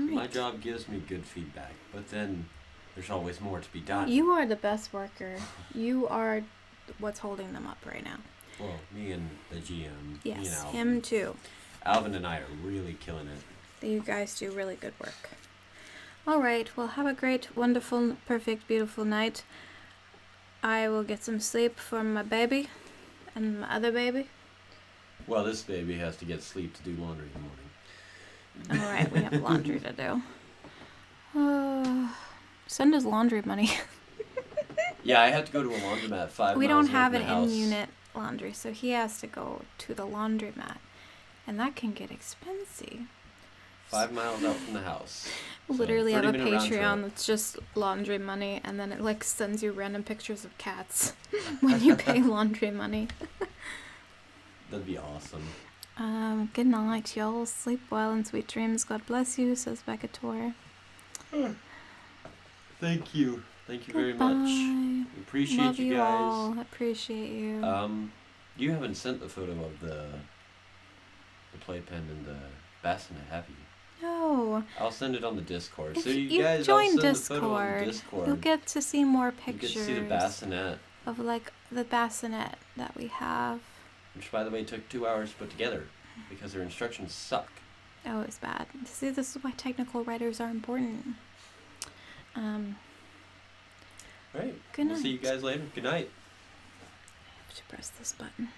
right. My job gives me good feedback, but then there's always more to be done. You are the best worker. You are what's holding them up right now. Well, me and the GM. Yes, You know, him too. Alvin and I are really killing it. You guys do really good work. All right. Well, have a great, wonderful, perfect, beautiful night. I will get some sleep for my baby and my other baby. Well, this baby has to get sleep to do laundry in the morning. All right. We have laundry to do. Send us laundry money. Yeah, I have to go to a laundromat 5 We miles don't have away an from the house. in-unit laundry, so he has to go to the laundromat, and that can get expensive. 5 miles out from the house. Literally have a 30-minute round Patreon trip. that's just laundry money, and then it sends you random pictures of cats when you pay laundry money. That'd be awesome. Good night, y'all. Sleep well and sweet dreams. God bless you, says Becca Tor. Thank you. Thank you very Goodbye. much. We appreciate Love you you guys. all. Appreciate you. You haven't sent the photo of the playpen and the bassinet, have you? No. I'll send it on the Discord. If so you guys, I'll join send the photo on Discord, Discord. you'll get to see more You pictures get to see the bassinet, of the bassinet that we have. which by the way took 2 hours to put together because their instructions suck. Oh, it's bad. See, this is why technical writers are important. Right. Good We'll see you night. guys later. Good night. I have to press this button.